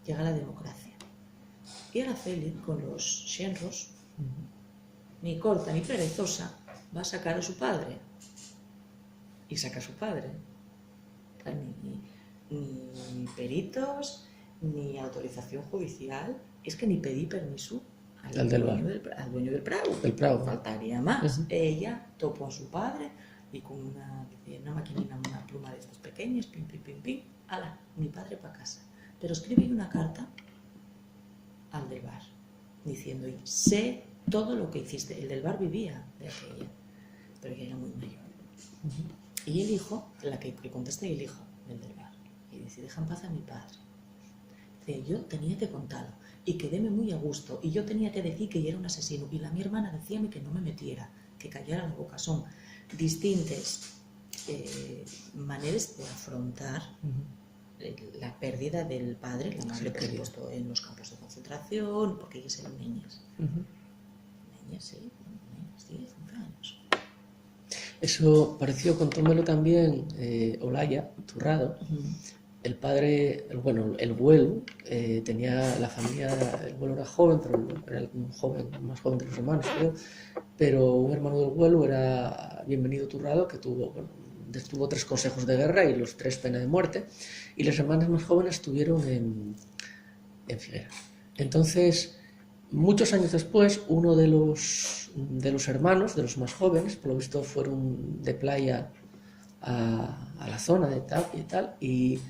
Llega la democracia. Y Araceli, con los xenros, ni corta ni perezosa, va a sacar a su padre. Y saca a su padre. Ni peritos, ni autorización judicial, es que ni pedí permiso al dueño del Prado. Faltaría más. Ella topó a su padre y con una maquinina, una pluma de estas pequeñas, pim, ala, mi padre para casa. Pero escribí una carta al del bar, diciendo, sé todo lo que hiciste. El del bar vivía de aquella, pero ella era muy mayor. Y el hijo, la que contesta, el hijo del bar, y dice, deja en paz a mi padre. Dice, yo tenía que contarlo y quedéme muy a gusto y yo tenía que decir que yo era un asesino y mi hermana decíame que no me metiera, que callara la boca. Son distintas maneras de afrontar la pérdida del padre, la madre por supuesto en los campos de concentración, porque ellas eran niñas. Niñas, 10, 11 años. Eso pareció, contómelo también Olaya, Turrado. El padre, el Güelo, tenía la familia, el Güelo era joven, pero era un joven, más joven de los hermanos, creo, pero un hermano del Güelo era Bienvenido Turrado, que tuvo 3 consejos de guerra y los 3 pena de muerte, y las hermanas más jóvenes estuvieron en Figueras. Entonces, muchos años después, uno de los hermanos, de los más jóvenes, por lo visto fueron de playa a la zona de Tapia y tal, y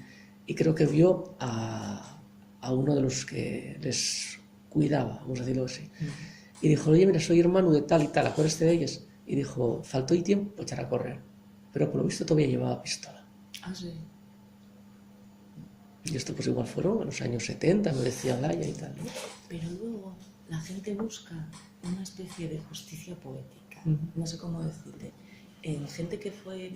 creo que vio a uno de los que les cuidaba, vamos a decirlo así. Y dijo, oye, mira, soy hermano de tal y tal, acuérdate de ellas. Y dijo, faltó y tiempo para echar a correr. Pero por lo visto todavía llevaba pistola. Ah, sí. Y esto pues igual fueron en los años 70, me decía Olaya y tal, ¿no? Pero luego la gente busca una especie de justicia poética. No sé cómo decirte. Gente que fue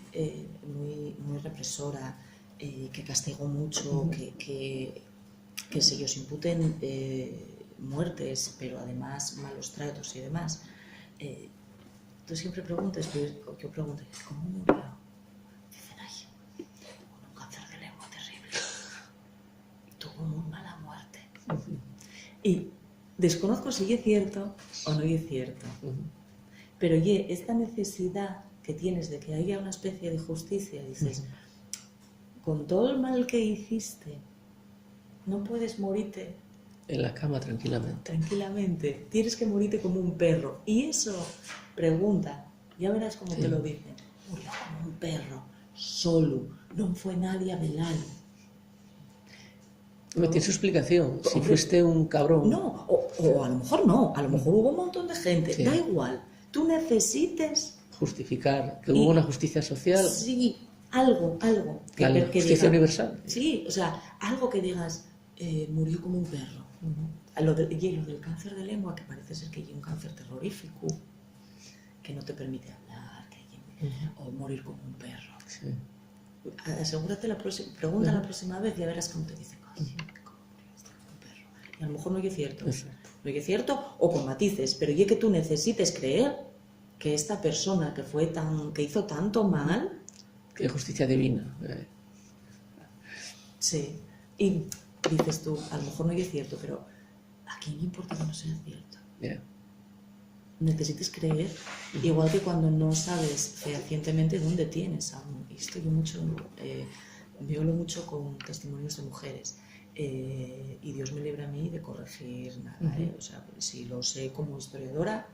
muy represora, que castigó mucho, que se ellos imputen muertes, pero además malos tratos y demás, tú siempre preguntas, yo pregunto, ¿cómo murió? Dicen, ay, con un cáncer de lengua terrible, tuvo muy mala muerte. Y desconozco si es cierto o no es cierto, pero esta necesidad que tienes de que haya una especie de justicia, dices, con todo el mal que hiciste, no puedes morirte en la cama tranquilamente, tienes que morirte como un perro. Y eso, pregunta, ya verás cómo te lo dicen, murió como un perro, solo, no fue nadie a velarlo. No tiene su explicación, si fuiste un cabrón. No, o a lo mejor no, a lo mejor hubo un montón de gente, da igual, tú necesites justificar, que hubo una justicia social. Sí, algo. La justicia universal. Sí, o sea, algo que digas, murió como un perro. Lo del cáncer de lengua, que parece ser que hay un cáncer terrorífico, que no te permite hablar, o morir como un perro. Sí. Asegúrate pregunta la próxima vez y ya verás cómo te dicen, oye, ¿cómo muriste como un perro? Y a lo mejor no es cierto. No es cierto, o con matices, pero ya que tú necesites creer que esta persona que hizo tanto mal, que justicia divina. Sí, y dices tú, a lo mejor no es cierto, pero ¿a quién le importa que no sea cierto? Necesites creer, igual que cuando no sabes fehacientemente dónde tienes aún. Y esto yo veo mucho con testimonios de mujeres. Y Dios me libre a mí de corregir nada. O sea, si lo sé como historiadora,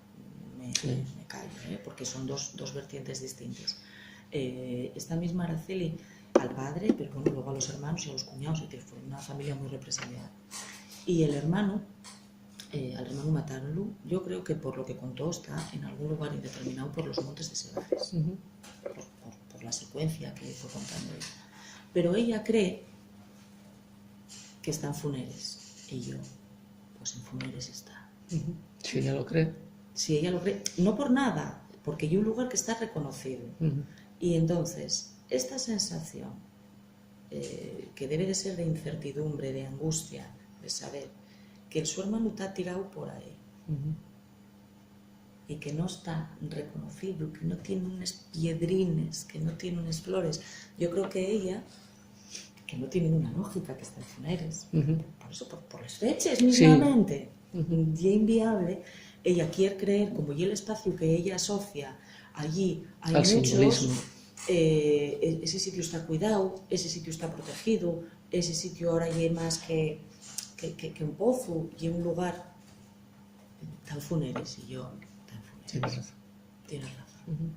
me callo, porque son dos vertientes distintas. Esta misma Araceli, al padre, pero bueno, luego a los hermanos y a los cuñados, fue una familia muy represaliada. Y el hermano, al hermano mataronlo, yo creo que por lo que contó está en algún lugar indeterminado por los montes de Sebares, por la secuencia que fue contando ella. Pero ella cree que está en Funeres, y yo, pues en Funeres está. Si ella lo cree. Si ella lo cree, no por nada, porque hay un lugar que está reconocido. Y entonces, esta sensación que debe de ser de incertidumbre, de angustia, de saber que su hermano está tirado por ahí y que no está reconocido, que no tiene unas piedrines, que no tiene unas flores. Yo creo que ella, que no tiene una lógica que está en Funeres, por eso, por las fechas mismamente, ya inviable, ella quiere creer, como y el espacio que ella asocia, allí hay muchos, ese sitio está cuidado, ese sitio está protegido, ese sitio ahora ya hay más que un pozo y un lugar tan Funeres, y yo tan Funeres. Tienes razón.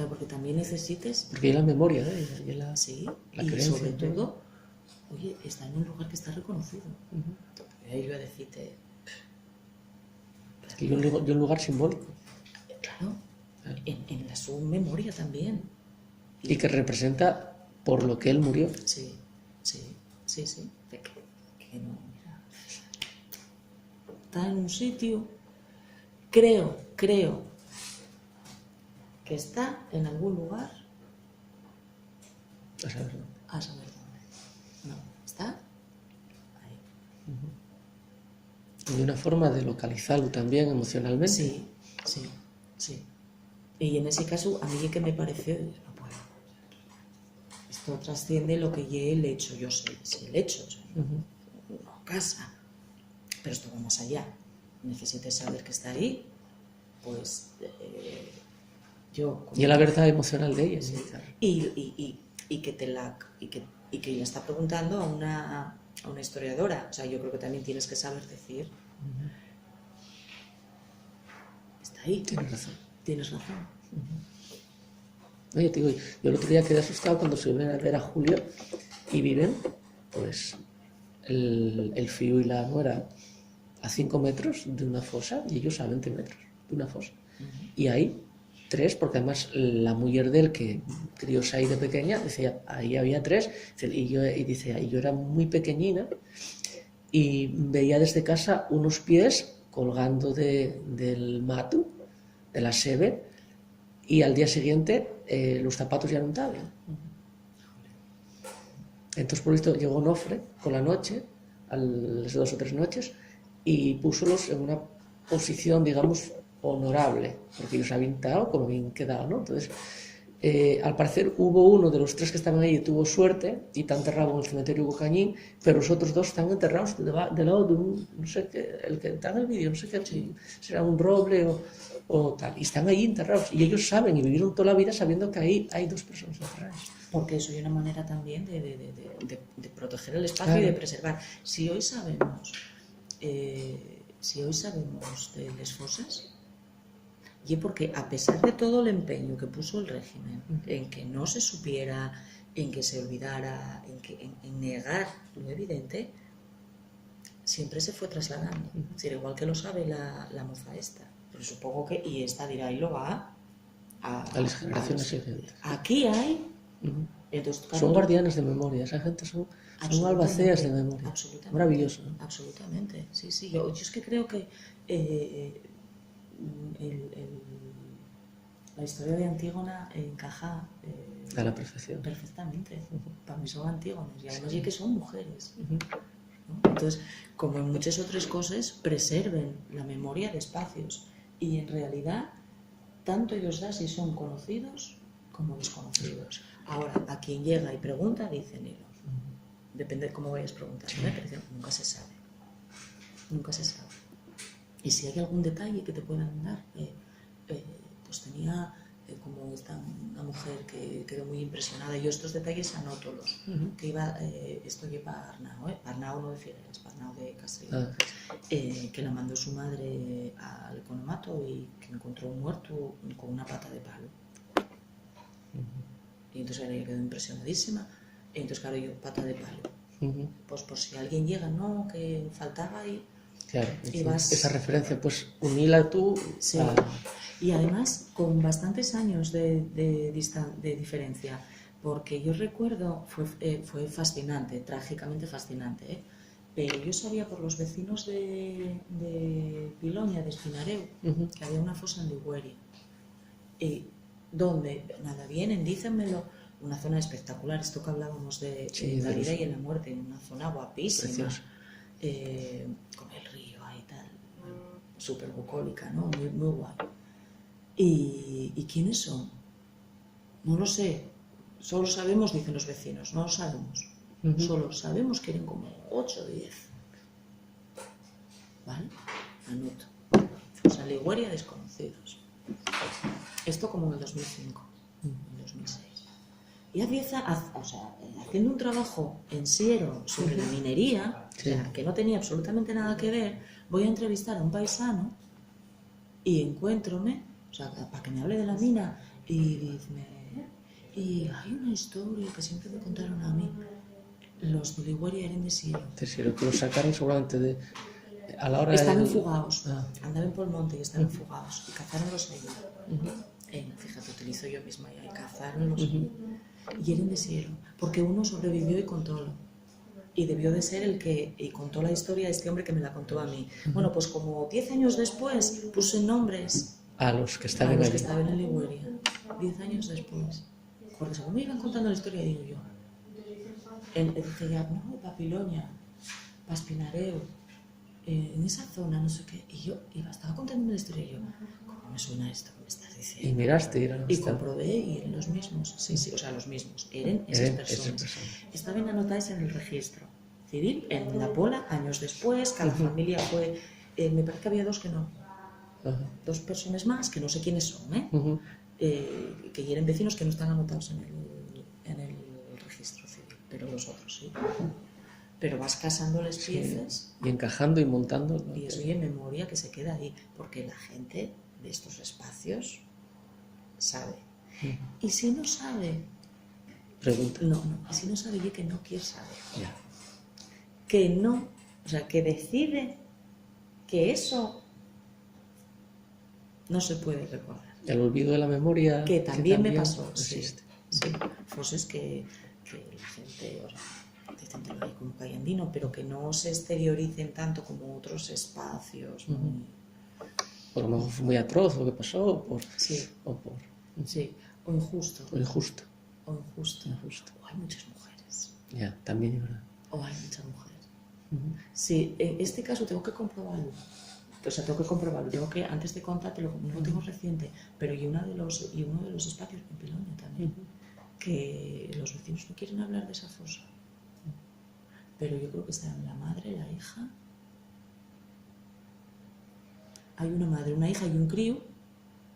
Porque también necesites, porque hay la memoria la sí, la y creencia, sobre todo, oye, está en un lugar que está reconocido. Yo iba a decirte, es que hay un lugar simbólico, claro, en su memoria también, y que representa por lo que él murió. Sí. Que no, mira, está en un sitio, creo que está en algún lugar, a saber dónde. No, está ahí. Y una forma de localizarlo también emocionalmente. Sí. Y en ese caso, a mí que me pareció, no puedo. Esto trasciende lo que ya el hecho, yo sé el hecho, o sea, no casa, pero esto va más allá. Necesites saber que está ahí, pues yo... Y la verdad emocional de ella. Sí. Y que ella está preguntando a una historiadora, o sea, yo creo que también tienes que saber decir, está ahí. Tienes razón. Oye, te digo, yo el otro día quedé asustado cuando se iban a ver a Julio y viven, pues, el fío y la nuera a 5 metros de una fosa y ellos a 20 metros de una fosa. Y hay 3, porque además la mujer del que crióse ahí de pequeña, decía, ahí había 3, y yo era muy pequeñina y veía desde casa unos pies colgando del mato, de la sebe, y al día siguiente los zapatos ya no estaban. Entonces, por esto, llegó Nofre con la noche, a las 2 o 3 noches, y púsolos en una posición, digamos, honorable, porque ellos habían estado como bien quedado, ¿no? Entonces, al parecer hubo uno de los tres que estaban ahí y tuvo suerte y está enterrado en el cementerio Hugo Cañín, pero los otros dos están enterrados del lado de un, no sé qué, el que está en el vídeo, no sé qué, sí, será un roble o tal, y están ahí enterrados, y ellos saben y vivieron toda la vida sabiendo que ahí hay dos personas enterradas. Porque eso es una manera también de proteger el espacio, claro, y de preservar. Si hoy sabemos de las fosas, y porque a pesar de todo el empeño que puso el régimen en que no se supiera, en que se olvidara, en negar lo evidente, siempre se fue trasladando. Es decir, igual que lo sabe la moza esta, pero supongo que, y esta dirá, y lo va a las generaciones siguientes. Aquí hay... Entonces, son guardianes de memoria, esa gente son albaceas de memoria. Absolutamente. Maravilloso, ¿no? Absolutamente, sí, sí. Yo es que creo que la historia de Antígona encaja a la perfección. Perfectamente. Para mí son antígonas y además sí que son mujeres. ¿No? Entonces, como en muchas otras cosas, preserven la memoria de espacios y en realidad tanto ellos da si son conocidos como desconocidos. Ahora, a quien llega y pregunta, dicen hilo. Depende de cómo vayas preguntando, pero nunca se sabe. Nunca se sabe. Y si hay algún detalle que te puedan dar, pues tenía como una mujer que quedó muy impresionada. Yo estos detalles anótolos, que iba, esto lleva Arnau, Arnau no de Figueres, Arnau de Castellón, que la mandó su madre al economato y que encontró muerto con una pata de palo. Y entonces ella quedó impresionadísima. Y entonces, claro, yo, pata de palo. Pues por si alguien llega, no, que faltaba ahí. Claro, esa referencia, pues unila tú. Sí. Y además con bastantes años de diferencia, porque yo recuerdo, fue fascinante, trágicamente fascinante, pero yo sabía por los vecinos de Piloña, de Espinareu, que había una fosa en Ligüeria. Donde, nada, vienen, dícenmelo, una zona espectacular, esto que hablábamos de la vida y en la muerte, una zona guapísima, con el río ahí tal, súper bucólica, ¿no? Muy, muy guay. ¿Y quiénes son? No lo sé, solo sabemos, dicen los vecinos, no lo sabemos, solo sabemos que eran como 8 o 10, ¿vale? Anoto, Fosa Ligüeria desconocidos. Esto como en el 2005, en 2006. Y empieza, haciendo un trabajo en Siero sobre la minería, o sea, que no tenía absolutamente nada que ver, voy a entrevistar a un paisano y encuéntrome, o sea, para que me hable de la mina, y dice, y hay una historia que siempre me contaron a mí, los de Ligüeria eran de Siero. De Siero, que los sacaron seguramente a la hora estaban fugados, andaban por el monte y estaban fugados, y cazaron los ahí. Fíjate, utilizo yo misma y cazaron los y eran de Siero, porque uno sobrevivió y contólo. Y debió de ser el que contó la historia de este hombre que me la contó a mí. Bueno, pues como 10 años después puse nombres a los que estaban en Ligüeria. 10 años después. Porque según me iban contando la historia, digo yo. Decía, no, para Piloña, para Espinareu, en esa zona, no sé qué. Y yo estaba contando la historia y yo, ¿cómo me suena esto que me estás diciendo? Y miraste, y comprobé y eran los mismos. Sí, o sea, los mismos. Eran esas personas. Estaban anotadas en el registro civil, en la Pola, años después. Cada familia fue. Me parece que había dos que no. Dos personas más que no sé quiénes son, que eran vecinos que no están anotados en el registro civil, pero los otros sí. Pero vas casando las piezas y encajando y montando, ¿no? Y eso y en memoria que se queda ahí, porque la gente de estos espacios sabe. Y si no sabe, pregunta. No, y si no sabe, que no quiere saber. Que no, o sea, que decide que eso no se puede recordar. El olvido de la memoria. Que también me pasó. Existe. Sí. Foses que la gente, o sea, dicen ahí como callandino, pero que no se exterioricen tanto como otros espacios. Por lo menos fue muy atroz lo que pasó, o injusto. O injusto. O hay muchas mujeres. También es verdad. O hay muchas mujeres. Sí, en este caso tengo que comprobarlo. O sea, tengo que comprobarlo. Tengo que, antes de contártelo, no lo tengo reciente, pero uno de los espacios en Piloña también, que los vecinos no quieren hablar de esa fosa. Pero yo creo que están la madre, la hija. Hay una madre, una hija y un crío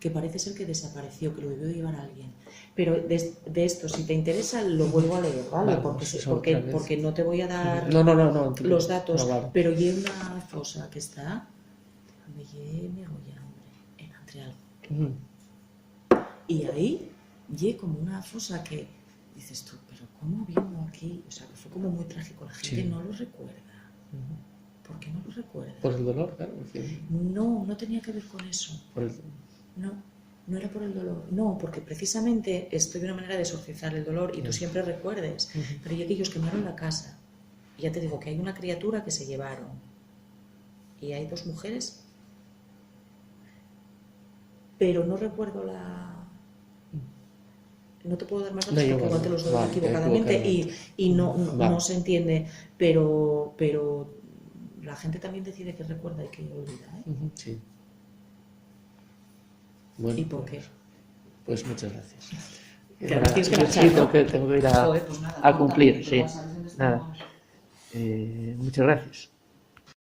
que parece ser que desapareció, que lo debió llevar a alguien. Pero de esto, si te interesa, lo vuelvo a leer, ¿vale? Porque no te voy a dar los datos. Pero hay una fosa que está... Me Megoya, hombre, en Antrealgo. Y ahí, como una fosa que dices tú, pero ¿cómo vino aquí? O sea, que fue como muy trágico. La gente no lo recuerda. ¿Por qué no lo recuerda? Por el dolor, claro. No, no tenía que ver con eso. No era por el dolor. No, porque precisamente esto de una manera de exorcizar el dolor y tú siempre recuerdes. Pero ya que ellos quemaron la casa. Y ya te digo que hay una criatura que se llevaron. Y hay 2 mujeres. Pero no recuerdo no te puedo dar más datos porque igual te los doy equivocadamente y no se entiende, pero la gente también decide que recuerda y que olvida, ¿eh? Sí. Bueno, ¿Y por qué? Pues muchas gracias. Tienes que marchar, ¿no? Tengo que ir a cumplir, sí. Nada. Muchas gracias.